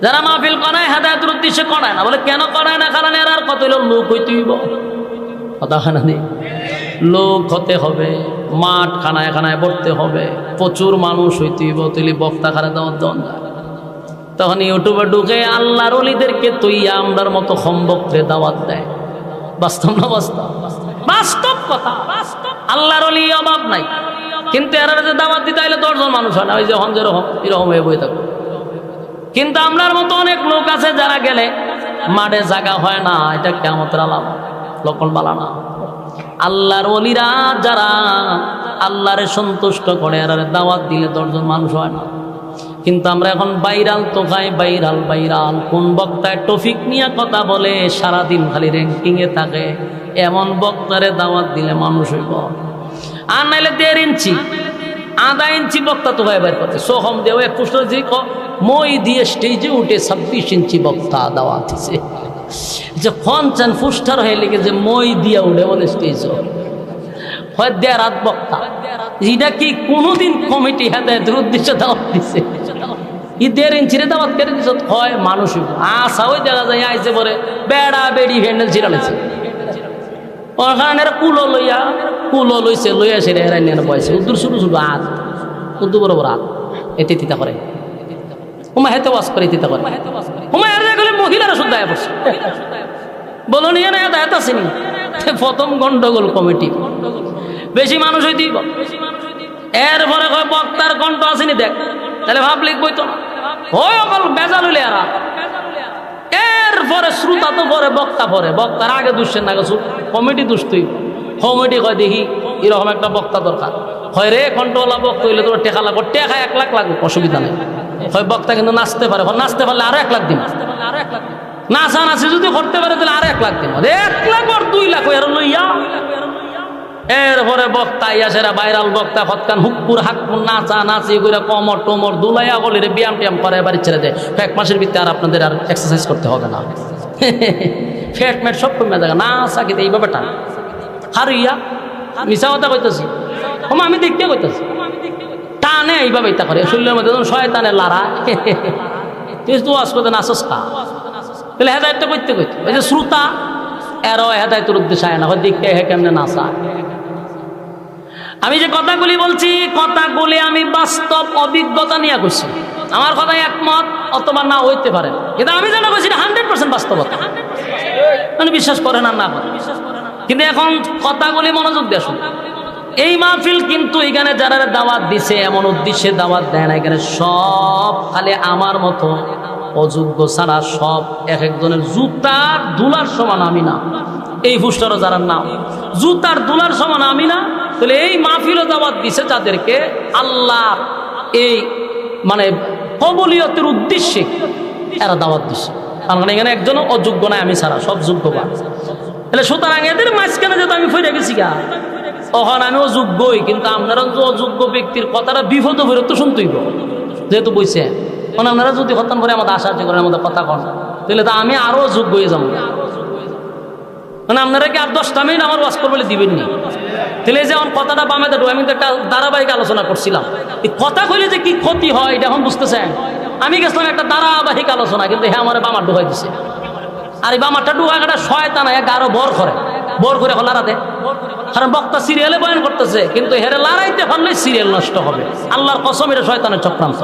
S1: যারা মাহফিল করায় হেদায়েতের উদ্দেশ্যে করায় না। বলে কেন করায় না? কারণ এর আর কত হইল লোক হইতে হইব। কথা হয় না? লোক হতে হবে, মাঠ খানায় খানায় ভরতে হবে, প্রচুর মানুষ হইতে হইব, তুই বক্তা খারা দেওয়ার দেওয়া যায়। তখন ইউটিউবে ঢুকে আল্লাহর ওলিদেরকে তুইয়া আমরার মতো খম্বকরে দাওয়াত দেয়। বাস্তব না? বাস্তব, বাস্তব কথা। আল্লাহর ওলি অভাব নাই, কিন্তু এরা যে দাওয়াত দিতে হইলে 10 জন মানুষ হয় না, ওই যে যেরকম এরকম হয়ে বই থাকবে। কিন্তু আমরার মতো অনেক লোক আছে যারা গেলে মাঠে জায়গা হয় না, এটা কিয়ামতের আলামত, লক্ষণ বালা না। আল্লাহর ওলিরা যারা আল্লাহরে সন্তুষ্ট করে এরা দাওয়াত দিলে 10 জন মানুষ হয় না। কিন্তু আমরা এখন ভাইরাল তো খাই, ভাইরাল ভাইরাল। কোন বক্তায় টপিক নিয়ে কথা বলে সারাদিন খালি র্যাঙ্কিংয়ে থাকে, এমন বক্তারে দাওয়াত দিলে মানুষ হইব। আর নাইলে 1.5 ইঞ্চি 1/2 ইঞ্চি বক্তা তো ভাই বের করতে সোহম দেও 21 মই দিয়ে স্টেজে উঠে 26 ইঞ্চি বক্তা দাওয়াত দিছে। যে ফনচান ফুস্টার হয়ে লেগে যে মই দিয়া উঠে বলে স্টেজ হয় 1.5 রাত বক্তা। এটা কি কোনোদিন কমিটি হেদায়েতের উদ্দেশ্যে দাওয়াত দিছে? 1.5 ইঞ্চিরে দাওয়াত করে দিছ হয় মানুষ আসা ওই দেখা যায় আইসে পরে বেড়া বেড়ি ভ্যান্ডেল ছিড়ালেছে। ওর কারণে কুলো লইছে লইয়া সেরে হেরাই নিয়ে বয়সে উদ্দুর শুরু শুরু হাত উদ্দু বড় বড় হাত এটি তিতা করে হুমা হেতে ওয়াজ করে তিতা করে হুমা এর গেলে মহিলারা শুদ্ধ আয় পড়ছে বলো নিয়ে না এত আসেনি। প্রথম গন্ডগোল কমিটি বেশি মানুষ হইতে এরপরে বক্তার কণ্ঠ আসেনি দেখ, তাহলে ভাব লিখবই তো ওই অকল বেজাল হইলে এরা। এরপরে শ্রোতা তো পরে বক্তা পরে, বক্তার আগে দুষছেন না গেছু কমিটি দুষ্টই। কমিটি কয় দেখি এরকম একটা বক্তা দরকার হয় রে, কণ্ঠওয়ালা বক্তা হইলে তোমার টেকা লাগবে, টেকা 1 লাখ লাগবে, অসুবিধা নেই। হয় বক্তা কিন্তু নাচতে পারে, নাচতে পারলে আরো 1 লাখ দিন, নাচা নাচি যদি করতে পারে তাহলে আরো 1 লাখ দিন, 1 লাখ আর 2 লাখ এর লইয়া। এরপরে বক্তা ইয়াসেরা ভাইরাল বক্তা হতকান হুকুর হাকুর নাচা নাচি করে কমর টমর দুলাইয়া বলে ব্যায়াম ট্যাম করে বাড়ি ছেড়ে দেয়। 1 মাসের ভিতরে আর আপনাদের আর এক্সারসাইজ করতে হবে না, ফ্যাট ম্যাট সব কমে যাবে। নাচা কিন্তু এইভাবে টান হারিয়া মিশা কথা কইতেছি, আমি দেখতে কইতেছি কানে এইভাবে তা করে শরীরের মধ্যে শয়তানের লারা তুই তো ওয়াজ করতে নাচস কা তাহলে হেদায়ত তো করতে করতে ওই যে শ্রোতা এরও হেদায়তের উদ্দেশ্য আয় না হয় দেখতে হে কেমনে নাচা। আমি যে কথাগুলি বলছি কথাগুলি আমি বাস্তব অভিজ্ঞতা নিয়ে করছি, আমার কথাই একমত অথবা না হইতে পারে, কিন্তু আমি যেটা বলছি 100% বাস্তবতা, মানে বিশ্বাস করেন আর না করেন, কিন্তু এখন কথাগুলি মনোযোগ দিয়ে শুনুন। এই মাহফিল কিন্তু এখানে যারা দাওয়াত দিছে এমন উদ্দেশ্যে দাওয়াত দেয় না, এখানে সব খালি আমার মতো অযোগ্য ছাড়া সব এক একজনের জুতার দুলার সমান আমি না। এই পুস্টারও যারা নাম জুতার দুলার সমান আমি না, তাহলে এই মাহফিলও দাওয়াত দিছে যাদেরকে আল্লাহ এই মানে কবুলিয়তের উদ্দেশ্যে এরা দাওয়াত দিছে, কারণ এখানে একজনও অযোগ্য নাই আমি ছাড়া, সব যোগ্যবান। তাহলে সুতরাং এদের মাঝখানে যেহেতু আমি ফিরে গেছি গা, তখন আমি অযোগ্যই, কিন্তু আপনারা যে অযোগ্য ব্যক্তির কথাটা বিপদ বিরত শুনতেই যেহেতু বইছে, কারণ আপনারা যদি হত্যান করে আমাদের আশা করেন আমাদের কথা কন, তাহলে তো আমি আরো যোগ্য হয়ে যাবো। মানে আপনারা কি আর 10টা মিনিট আমার ওয়াজ করবলে দিবেননি? তাহলে যেমন কথাটা বামে দেবো, আমি তো একটা ধারাবাহিক আলোচনা করছিলাম, এই কথা কইলে যে কি ক্ষতি হয় এটা এখন বুঝতেছেন। আমি গেছিলাম একটা ধারাবাহিক আলোচনা, কিন্তু হ্যাঁ আমার বামার ডুবাই দিছে, আর এই বামারটা ডুবা একটা শয়তান আরো বর করে লারাতে, কারণ বক্তা সিরিয়ালে বয়ান করতেছে, কিন্তু হেরে লড়াইতে পারলে সিরিয়াল নষ্ট হবে। আল্লাহর কসম এটা শয়তানের চক্রান্ত।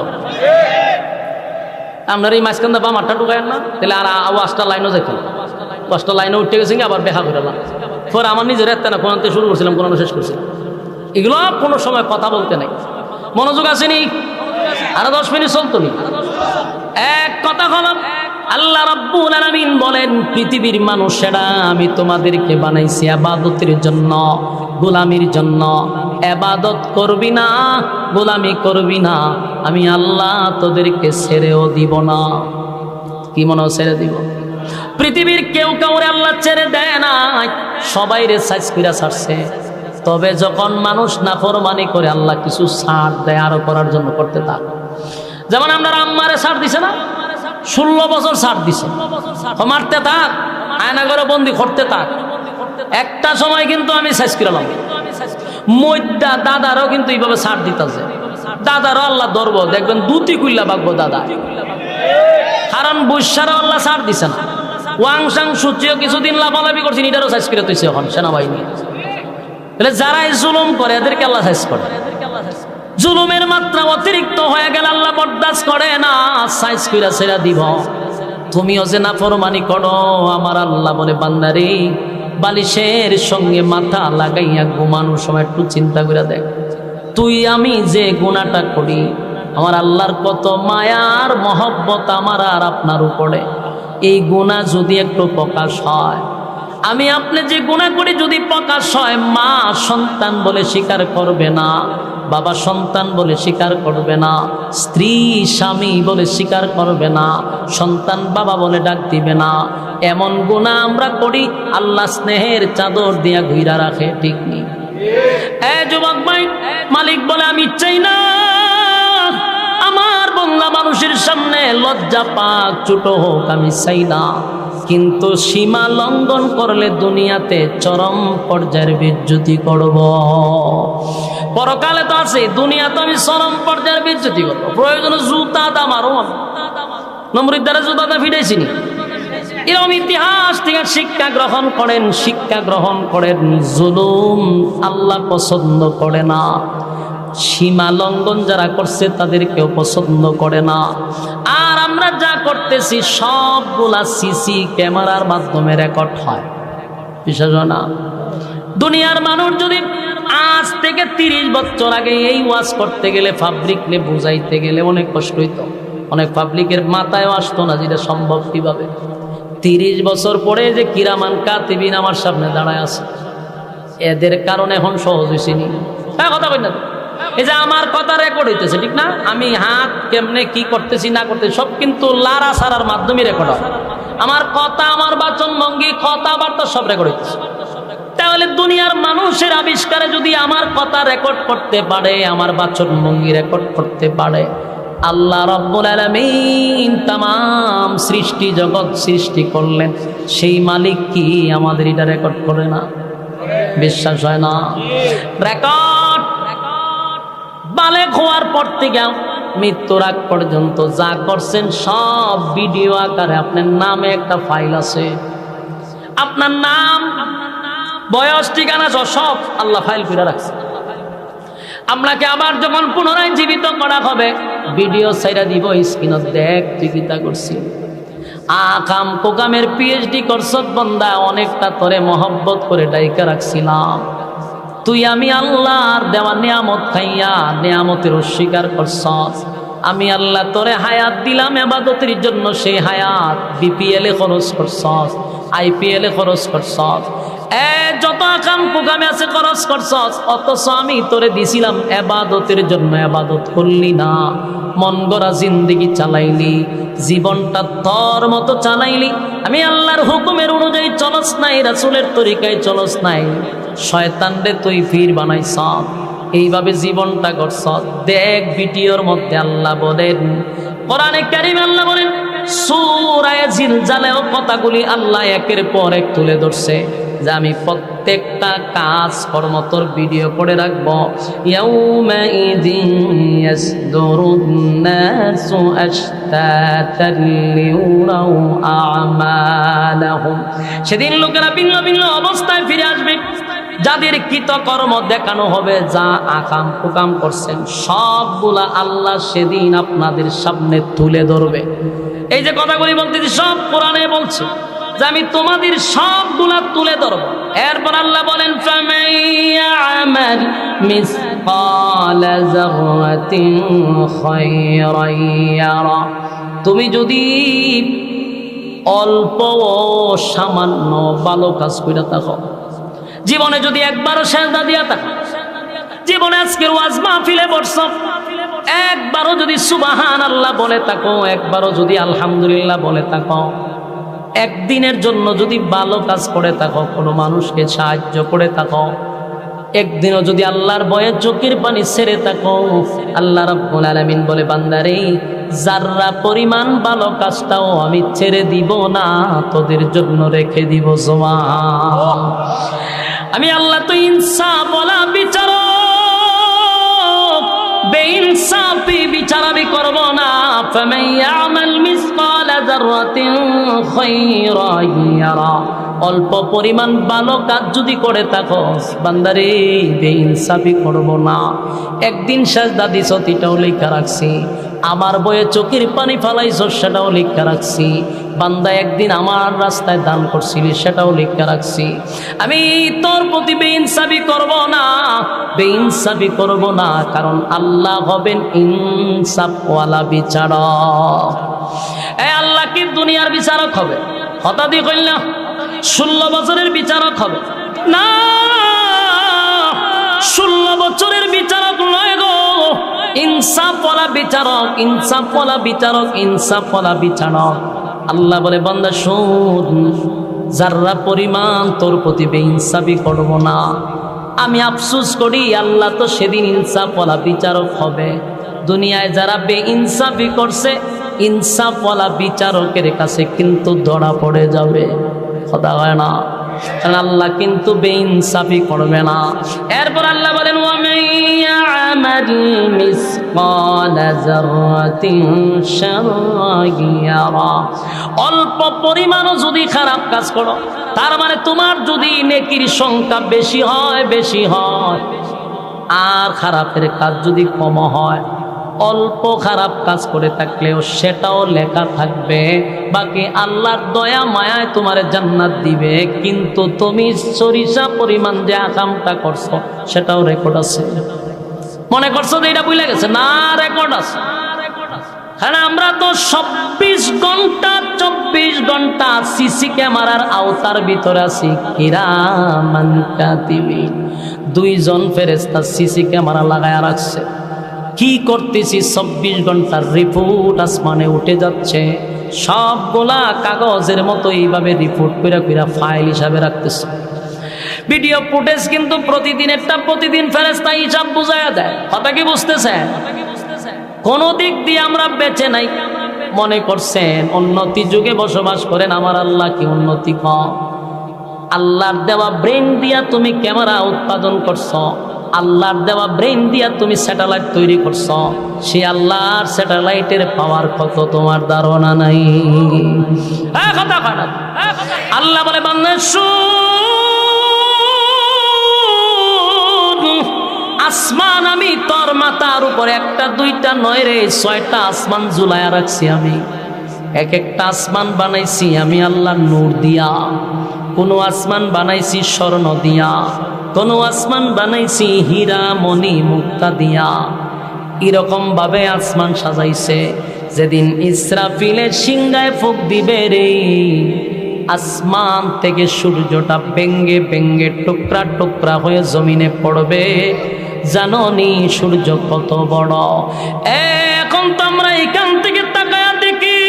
S1: আপনার এই মাঝখানটা বামারটা ঢুকায় না, তাহলে আর ওয়াজটা লাইনও যেত, ওয়াজটা লাইনে উঠে গেছে আবার দেখা করে না। পরে আমার নিজের একটা না কোরআন থেকে শুরু করছিলাম, কোরআন শেষ করছিলাম। এগুলো কোনো সময় কথা বলতে নাই, মনোযোগ আসেনি, আরো 10 মিনিট চলতো নি। এক কথা হলো আল্লাহ রাব্বুল আলামিন বলেন, পৃথিবীর মানুষেরা আমি তোমাদেরকে বানাইছি ইবাদতের জন্য, গোলামির জন্য। ইবাদত করবি না, গোলামি করবি না, আমি আল্লাহ তোদেরকে ছেড়েও দিব না। কি মনে ছেড়ে দিব? পৃথিবীর কেউ কাউরে আল্লাহ ছেড়ে দেয় না, সবাই রে সাইজ কইরা ছাড়ছে। তবে যখন মানুষ নাফরমানি করে আল্লাহ কিছু ছাড় দেয় আরো করার জন্য, করতে থাক। যেমন আমরা আম্মারে ছাড় দিছে না, 16 বছর ছাড় দিছে, মারতে থাক, আয়নাগরে বন্দি করতে থাক। একটা সময় কিন্তু আমি সাইজ করলাম মইদা দাদারও কিন্তু এইভাবে ছাড় দিতেছে, দাদারও আল্লাহ ধরবো, দেখবেন দুটি কুইল্লা বাগবো দাদা, কারণ বৈশ্যারও আল্লাহ ছাড় দিছে না। ওয়াংসাং সূচিও কিছুদিন লাফালাফি করছেন, এটারও সাইজ করে তুইছে এখন সেনাবাহিনী। তাহলে যারাই জুলুম করে এদেরকে আল্লাহ সাইজ করে, জুলুমের মাত্রা অতিরিক্ত হয়ে গেলে আল্লাহ বরদাস্ত করে না, সাইজ কইরা ছেড়া দিব। তুমিও যে নাফরমানি করো, আমার আল্লাহ বলে বান্দারে বালিশের সঙ্গে মাথা লাগাইয়া ঘুমানোর সময় একটু চিন্তা করে দেখ, তুই আমি যে গুনাহটা করি, আমার আল্লাহর কত মায়ার মহব্বত আমার আর আপনার উপরে। এই গুনাহ যদি একটু প্রকাশ হয়, আমি আপনি যে গুনাহ করি যদি প্রকাশ হয়, মা সন্তান বলে স্বীকার করবে না, বাবা সন্তান বলে স্বীকার করবে না, স্ত্রী স্বামী বলে স্বীকার করবে না, সন্তান বাবা বলে ডাক দিবে না। এমন গুনাহ আমরা করি, আল্লাহ স্নেহের চাদর দিয়া ঘুরা রাখে, ঠিক নেই? যুবক ভাই, মালিক বলে আমি চাই না আমার বান্দা মানুষের সামনে লজ্জা পাক, ছোট হোক, আমি চাই না। কিন্তু সীমা লঙ্ঘন করলে দুনিয়াতে চরম পর্যায়ের বেজ্জতি করব, পরকালে তো আছে, দুনিয়া তো আমি চরম পর্যায়ের বেজ্জতি করব। প্রয়োজনে জুতা দাম আরো নমরুদ দ্বারা জুতা দা ফিরেছিনি। এরকম ইতিহাস থেকে শিক্ষা গ্রহণ করেন, শিক্ষা গ্রহণ করেন। জুলুম আল্লাহ পছন্দ করে না, সীমা লঙ্ঘন যারা করছে তাদেরকেও পছন্দ করে না। আর আমরা যা করতেছি সবগুলা সিসি ক্যামেরার মাধ্যমে রেকর্ড হয়, বিশ্বাস হয় না? দুনিয়ার মানুষ যদি আজ থেকে 30 বছর আগে এই ওয়াজ করতে গেলে, পাবলিক নে বুঝাইতে গেলে অনেক কষ্ট হইতো, অনেক পাবলিকের মাথায়ও আসতো না যেটা সম্ভব কিভাবে। 30 বছর পরে যে কিরামান কাতিবিন আমার সামনে দাঁড়ায় আছে, এদের কারণে এখন সহজ হয়েছে নি। হ্যাঁ, কথা বলি না, এই যে আমার কথা রেকর্ড হইতেছে, ঠিক না? আমি হাত কেমনে কি করতেছি না করতেছি সব কিন্তু লারা সারার মাধ্যমে রেকর্ড হয়। আমার কথা, আমার বাচন ভঙ্গি, কথাবার্তা সব রেকর্ড হইতেছে। তাহলে দুনিয়ার মানুষের আবিষ্কারে যদি আমার কথা রেকর্ড করতে পারে, আমার বাচন ভঙ্গি রেকর্ড করতে পারে, আল্লাহ রাব্বুল আলামিন তামাম সৃষ্টি জগৎ সৃষ্টি করলেন, সেই মালিক কি আমাদের এটা রেকর্ড করে না? বিশ্বাস হয় না? রেকর্ড বালেগ হওয়ার পর থেকে মৃত্যুর আগ পর্যন্ত যা করছেন সব ভিডিও আকারে আপনার নামে একটা ফাইল আছে। আপনার নাম, বয়স, ঠিকানা সব আল্লাহ ফাইল করে রাখছে। আপনাকে আবার যখন পুনরায় জীবিত করা হবে ভিডিও ছাইরা দিব, স্ক্রিনত দেখ তুই কি তা করছি। আকাম কোকামের পিএইচডি করছত বান্দা, অনেকটা তোরে মহব্বত করে ডাইকা রাখছিলাম, তুই আমি আল্লাহর দেওয়া নিয়ামত খাইয়া নিয়ামতের অস্বীকার করছস। আমি আল্লাহ তোরে হায়াত দিলাম ইবাদতের জন্য, সেই হায়াত বিপিএলে খরচ করছস, আইপিএলে খরচ করছস, যত আকাম কুকামে আছে খরচ করছস। অথচ আমি তোরে দিছিলাম ইবাদতের জন্য, ইবাদত করলি না, মন গড়া জিন্দেগি চালাইলি, জীবনটা তোর মতো চালাইলি। আমি আল্লাহর হুকুমের অনুযায়ী চলস নাই, রাসূলের তরিকায় চলস নাই, শয়তান রে তুই ফির বানাইছ, এইভাবে জীবনটা করছ। দেখ ভিডিওর মধ্যে আল্লাহ বলেন, কোরআনে কারীমে আল্লাহ বলেন, সূরা জিলজালেও কথাগুলি আল্লাহ একের পর এক তুলে ধরছে যে আমি প্রত্যেকটা কাজ কর্ম তোর ভিডিও করে রাখবো। ইয়াউমা ইযিন ইয়াসদুরুন নাসু আশতাতান লিউরাউ আমালাহুম, সেদিন লোকেরা ভিন্ন ভিন্ন অবস্থায় ফিরে আসবে, যাদের কৃতকর্ম দেখানো হবে, যা আকাম কুকাম করছেন সবগুলা আল্লাহ সেদিন আপনাদের সামনে তুলে ধরবে। এই যে কথাগুলি বলতেছি সব কোরআনে বলছে যে আমি তোমাদের সবগুলা তুলে ধরব। এরপর আল্লাহ বলেন, ফামান ইয়ামাল মিসকালা যাররাতিন খায়রান ইয়ারা, তুমি যদি অল্প সামান্য ভালো কাজ কইরা থাকো, জীবনে যদি একবারও সেজদা দিয়া থাকো, জীবনে আজকের ওয়াজ মাহফিলে বসছো একবারও যদি সুবহানাল্লাহ বলে থাকো, একবারও যদি আলহামদুলিল্লাহ বলে থাকো, একদিনের জন্য যদি ভালো কাজ করে থাকো, কোনো মানুষকে সাহায্য করে থাকো, একদিনও যদি আল্লাহর ভয়ে চোখের পানি ছেড়ে থাকো, আল্লাহ রাব্বুল আলামিন বলে, বান্দারে যাররা পরিমাণ ভালো কাজটাও আমি ছেড়ে দিব না, তোদের জন্য রেখে দিব। সুবহান, আমি আল্লাহ তো ইনসাফ ওয়ালা বিচারক, বেইনসাফি বিচার আমি করব না। ফামান ইয়ামাল মিসকালা যাররাতিন খায়রান ইয়ারা, অল্প পরিমাণ ভালো কাজ যদি করে থাকো, বান্দারে বেইনসাফি করব না। একদিন সাজদা দিছ, এটাও লেখা রাখছি, আমার বয়ে চোখের পানি ফালাইছ, সেটাও লেখা রাখছি, বান্দা একদিন আমার রাস্তায় দান করছিলি, সেটাও লেখা রাখছি। আমি তোর প্রতি বেইনসাফি করব না, বেইনসাফি করব না, কারণ আল্লাহ হবেন ইনসাফওয়ালা বিচারক। এই আল্লাহ কি দুনিয়ার বিচারক হবে? হঠাৎই কইল না 16 বছরের বিচারক হবে না, 16 বছরের বিচারক নয় গো, ইনসাফওয়ালা বিচারক, ইনসাফওয়ালা বিচারক, ইনসাফওয়ালা বিচারক। আল্লাহ বলে, বান্দা শোন, যারা পরিমাণ তোর প্রতি বেইনসাফি করব না, আমি আফসোস করি আল্লাহ তো সেদিন ইনসাফওয়ালা বিচারক হবে। দুনিয়ায় যারা বেইনসাফি করছে, ইনসাফওয়ালা বিচারকের কাছে কিন্তু ধরা পড়ে যাবে, কথা হয় না, কারণ আল্লাহ কিন্তু বেইনসাফি করবে না। এরপর আল্লাহ বলেন, ওয়ামান ইয়ামাল মিসকালা যাররাতিন শাররান ইয়ারা, অল্প পরিমাণও যদি খারাপ কাজ করো, তার মানে তোমার যদি নেকির সংখ্যা বেশি হয়, বেশি হয়, আর খারাপের কাজ যদি কম হয়, অল্প খারাপ কাজ করে থাকলেও সেটাও লেখা থাকবে, বাকি আল্লাহর দয়া মায়ায় তোমার জান্নাত দিবে। কিন্তু তুমি সরিষা পরিমাণ যে আকামটা করছো সেটাও রেকর্ড আছে। মনে করছো যে এটা ভুলে গেছে না? রেকর্ড আছে। হ্যাঁ, আমরা তো 24 ঘন্টা সিসি ক্যামেরার আওতার ভিতরে আছি। কিরামান কাতিবিন, 2 জন ফেরেশতা সিসি ক্যামেরা লাগায়া রাখছে। কি করতেছি? 24 ঘন্টার রিপোর্ট আসমানে উঠে যাচ্ছে, সবগুলা কাগজের মতো এইভাবে রিপোর্ট করে ফাইল হিসাবে রাখতেছে। ভিডিও ফুটেজ কিন্তু প্রতিদিনেরটা প্রতিদিন ফেরেশতা হিসাব বুঝায়া দেয়। কথা কি বুঝতেছেন? কোন দিক দিয়ে আমরা বেঁচে নাই। মনে করছেন উন্নতি যুগে বসবাস করেন, আমার আল্লাহ কি উন্নতি কম? আল্লাহর দেওয়া ব্রেন দিয়া তুমি ক্যামেরা উৎপাদন করছো, আল্লাহর দেওয়া ব্রেন দিয়া তুমি স্যাটেলাইট তৈরি করছো, সেই আল্লাহর স্যাটেলাইটের পাওয়ার কত তোমার ধারণা নাই। কথা কথা আল্লাহ বলে বান্দা আসমান আমি তোর মাথার উপরে একটা দুইটা নয় রে 6টা আসমান ঝুলায়া রাখছি আমি। এক একটা আসমান বানাইছি আমি আল্লাহর নূর দিয়া, কোন আসমান বানাইছি স্বর্ণ দিয়া, কোন আসমান বানাইছি হীরা মণি মুক্তা দিয়া। এরকম ভাবে আসমান সাজাইছে, যেদিন ইসরাফিলের সিংহায় ফুঁক দিবে রে, আসমান থেকে সূর্যটা ভেঙ্গে ভেঙ্গে টুকরা টুকরা হয়ে জমিনে পড়বে। জাননি সূর্য কত বড়। এখন তো আমরা এখান থেকে তাকায়া দেখি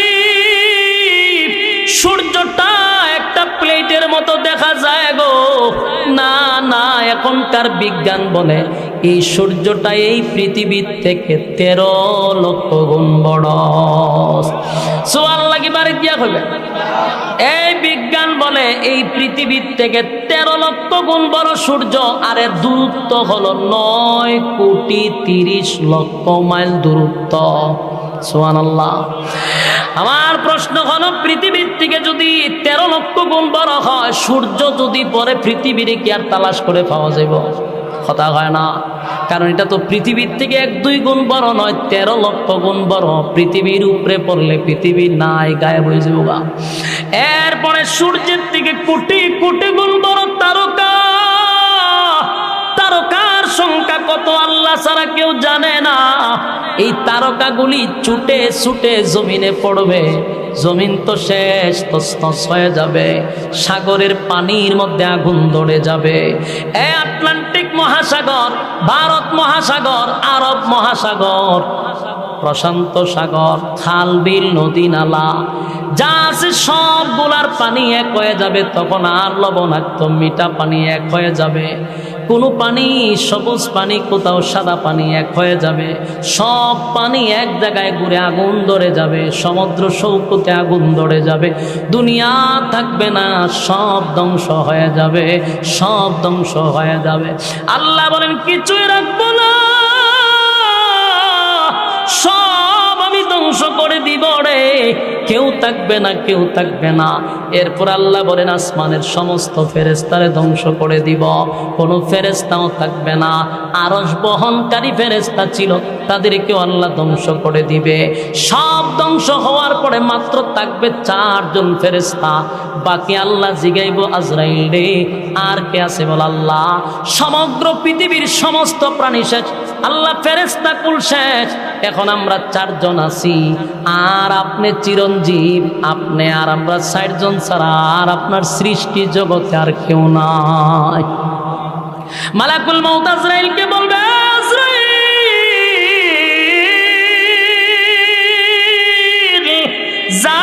S1: সূর্যটা একটা প্লেটের মতো দেখা যায় গো। না না, এখনকার বিজ্ঞান বলে এই সূর্যটা এই পৃথিবীর থেকে 13 লক্ষ গুণ বড়। সুবহানাল্লাহ কি বাড়ি দিয়া হবে? এই বিজ্ঞান বলে এই পৃথিবীর থেকে 13 লক্ষ গুণ বড় সূর্য, আর এর দূরত্ব হলো 9,30,00,000 মাইল দূরত্ব। সুবহানাল্লাহ। আমার প্রশ্ন হলো পৃথিবীর থেকে যদি 13 লক্ষ গুণ বড় হয়, সূর্য যদি পরে পৃথিবীর কি আর তালাশ করে পাওয়া যাব? কথা হয় না, কারণ এটা তো পৃথিবীর থেকে 1-2 গুণ বড় নয়, 13 লক্ষ গুণ বড়। পৃথিবীর উপরে পড়লে পৃথিবী নাই, গায়েব হয়ে যাবো। এরপরে সূর্যের থেকে কোটি কোটি গুণ বড় তারকা। তারকার সংখ্যা কত আল্লাহ ছাড়া কেউ জানে না। এই তারকাগুলি ছুটে ছুটে জমিনে পড়বে, জমিন তো শেষ, তছনছ হয়ে যাবে। সাগরের পানির মধ্যে আগুন ধরে যাবে। আটলান্টিক মহাসাগর, ভারত মহাসাগর, আরব মহাসাগর, প্রশান্ত সাগর, খাল বিল নদী নালা যা আছে সবগুলার পানি এক হয়ে যাবে। তখন আর লবণাক্ত মিঠা পানি এক হয়ে যাবে। কোনো পানি সবুজ পানি, কোথাও সাদা পানি এক হয়ে যাবে। সব পানি এক জায়গায় ঘুরে আগুন ধরে যাবে। সমুদ্র সৈকতে আগুন ধরে যাবে। দুনিয়া থাকবে না, সব ধ্বংস হয়ে যাবে, সব ধ্বংস হয়ে যাবে। আল্লাহ বলেন কিছুই রাখবো না, সব আমি ধ্বংস করে দিব রে, কেউ থাকবে না, কেউ থাকবে না। এরপর আল্লাহ বলেন আসমানের সমস্ত ফেরেশতারে ধ্বংস করে দিব, কোনো ফেরেশতাও থাকবে না। আরশ বহনকারী ফেরেশতা ছিল, তাদেরকেও আল্লাহ ধ্বংস করে দিবে। সব ধ্বংস হওয়ার পরে মাত্র থাকবে 4 জন ফেরেশতা। বাকি আল্লাহ জিগাইব আজরাইল রে আর কে আছে বল? আল্লাহ। সমগ্র পৃথিবীর সমস্ত প্রাণী শেষ, আল্লাহ ফেরেশতা কুল শেষ। এখন আমরা 4 জন আছি, আর আপনি চিরঞ্জীব, আপনি আর আমরা 60 জন ছাড়া আর আপনার সৃষ্টি জগতে আর কেউ নাই। মালাকুল মউত আজরাইলকে বলবে, আজরাইল যা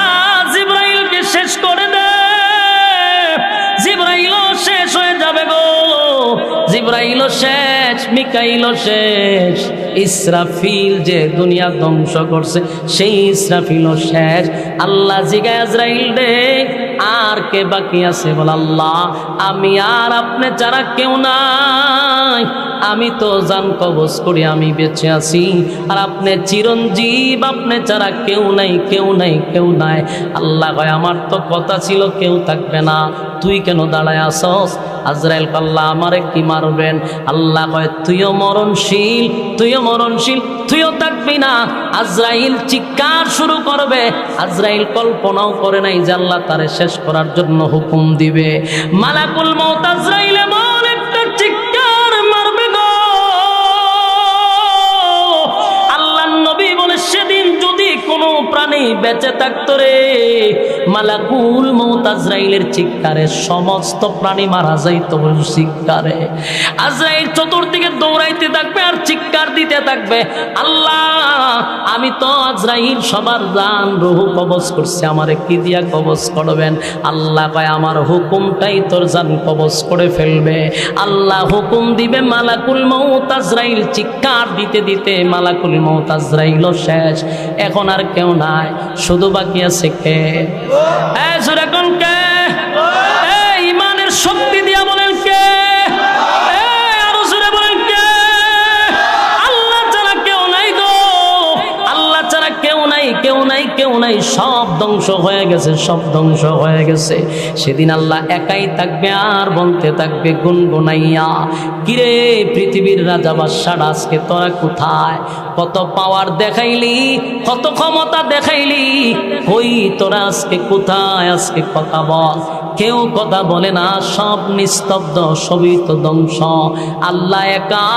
S1: জিবরাইলকে শেষ করে দে। জিবরাইলও শেষ হয়ে যাবে গো, জিবরাইলও শেষ, মিকাইলও শেষ। ইসরাফিল যে দুনিয়া ধ্বংস করছে সেই ইসরাফিলও শেষ। আল্লাহ জিগায় আজরাইল রে আর কে বাকি আছে বল? আল্লাহ। আমি আর আপনি ছাড়া কেউ নাই। আমি তো জান কবজ করি, আমি বেঁচে আছি, আর আপনি চিরঞ্জীব, আপনি ছাড়া কেউ নাই, কেউ নাই, কেউ নাই। আল্লাহ কয় আমার তো কথা ছিল কেউ থাকবে না, তুই কেন দাঁড়ায় আসস? আজরাইল আল্লাহ আমারে কি মারবেন? আল্লাহ কয় তুইও মরণশীল, তুইও মরণশীল, তুইও থাকবি না। আজরাইল চিৎকার শুরু করবে। আজরাইল কল্পনাও করে নাই যে আল্লাহ তারে শেষ করার জন্য হুকুম দিবে। মালাকুল মউত আজরাইল এমন একটা চিৎকার মারবে গো, আল্লাহর নবী বলে সেদিন যদি কোনো প্রাণী বেঁচে থাকতো রে, মালাকুল মউত আজরাইলের চিৎকারে সমস্ত প্রাণী মারা যাইতো চিৎকারে। আজরাইল চতুর্দিকে দৌড়াইতে থাকবে আর চিৎকার দিতে থাকবে, আল্লাহ আমি তো আজরাইল সবার জান রূহ কবজ করছি, আমারে কি দিয়া কবজ করবেন? আল্লাহ কয় আমার হুকুমটাই তোর জান কবজ করে ফেলবে। আল্লাহ হুকুম দিবে, মালাকুল মউত আজরাইল চিৎকার দিতে দিতে মালাকুল মউত আজরাইলও শেষ। এখন আর কেউ নাই, শুধু বাকি আছে কে? এখন কে? ইমানের শক্তি দিয়া বলেন কে? আরো জোরে বলেন কে? নাই, সব ধ্বংস হয়ে গেছে, সব ধ্বংস হয়ে গেছে। সেদিন আল্লাহ একাই থাকবে আর বলতে থাকবে গুনগুনাইয়া, কিরে পৃথিবীর রাজা বাদশারা আজকে তোরা কোথায়? কত পাওয়ার দেখাইলি, কত ক্ষমতা দেখাইলি, কই তোরা আজকে কোথায়? আজকে কথা বল। কেউ কথা বলে না, সব নিস্তব্ধ, সবই তো ধ্বংস। আল্লাহ একা,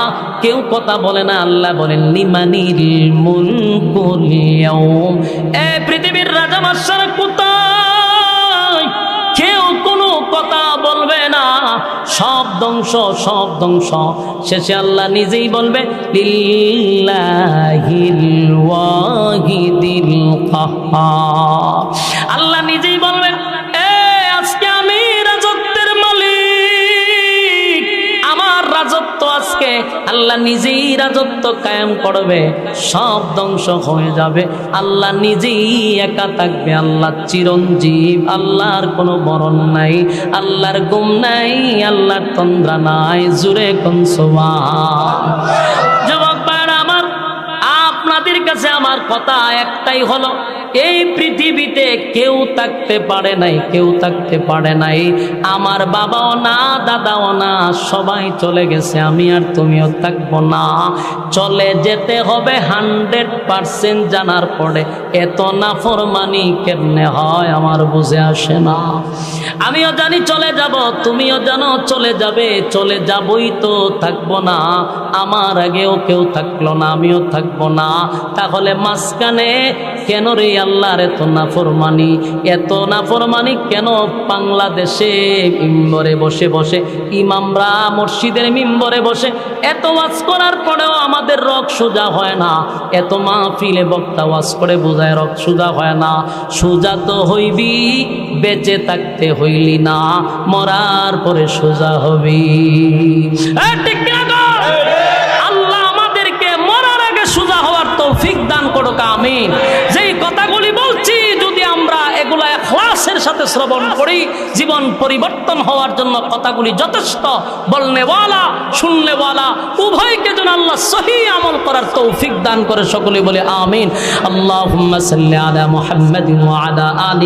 S1: কেউ কথা বলে না। আল্লাহ বলেন লিমানিল মুলকুল ইয়াউম, এ পৃথিবীর রাজা বাদশারা কোথায়? কেউ কোনো কথা বলবে না, সব ধ্বংস, সব ধ্বংস। শেষে আল্লাহ নিজেই বলবে লিল্লাহিল ওয়াহিদিল কাহ্হার। আল্লাহ নিজেই বলবেন, আজকে আমি রাজত্বের মালিক, আমার রাজত্ব আজকে আল্লাহ নিজেই রাজত্ব কায়েম করবে, সব ধ্বংস হয়ে যাবে। আল্লাহ নিজেই একা থাকবে, আল্লাহ চিরঞ্জীব, আল্লাহর কোনো মরণ নাই, আল্লাহর গুম নাই, আল্লাহর তন্দ্রা নাই। জুরে কোন সুবহান। যুবক ভাইরা আমার, আপনাদের কাছে আমার কথা একটাই হলো, এই পৃথিবীতে কেউ থাকতে পারে নাই, কেউ থাকতে পারে নাই। আমার বাবাও না, দাদাও না, সবাই চলে গেছে, আমি আর তুমিও থাকবো না। চলে যেতে হবে 100% জানার পরে এত নাফরমানি কেমনে হয় আমার বুঝে আসে না। আমিও জানি চলে যাব, তুমিও জানো চলে যাবে, চলে যাবই তো, থাকবো না। আমার আগেও কেউ থাকলো না, আমিও থাকবো না। তাহলে মাঝখানে কেন রে আল্লাহর এত নাফরমানি? এত নাফরমানি কেন? বাংলাদেশে মিম্বরে বসে বসে ইমামরা, মসজিদের মিম্বরে বসে এত ওয়াজ করার পরেও আমাদের রক সোজা হয় না। এত মাহফিলে বক্তা ওয়াজ করে বোঝায় রক সোজা হয় না। সোজা তো হইবি, বেঁচে থাকতে হইলি না, মরার পরে সোজা হবি। ঠিক না? আল্লাহ আমাদেরকে মরার আগে সোজা হওয়ার তৌফিক দান করুক, আমিন। যেই কথাগুলি বলছি যদি আমরা এগুলা ইখলাসের সাথে শ্রবণ করি, জীবন পরিবর্তন হওয়ার জন্য কথাগুলি যথেষ্ট। বলনেওয়ালা, শুননেওয়ালা উভয়কে যেন আল্লাহ সহিহ আমল করার তৌফিক দান করে। সকলে বলে আমিন। আল্লাহুম্মা সাল্লি আলা মুহাম্মাদিন ওয়া আলা আলি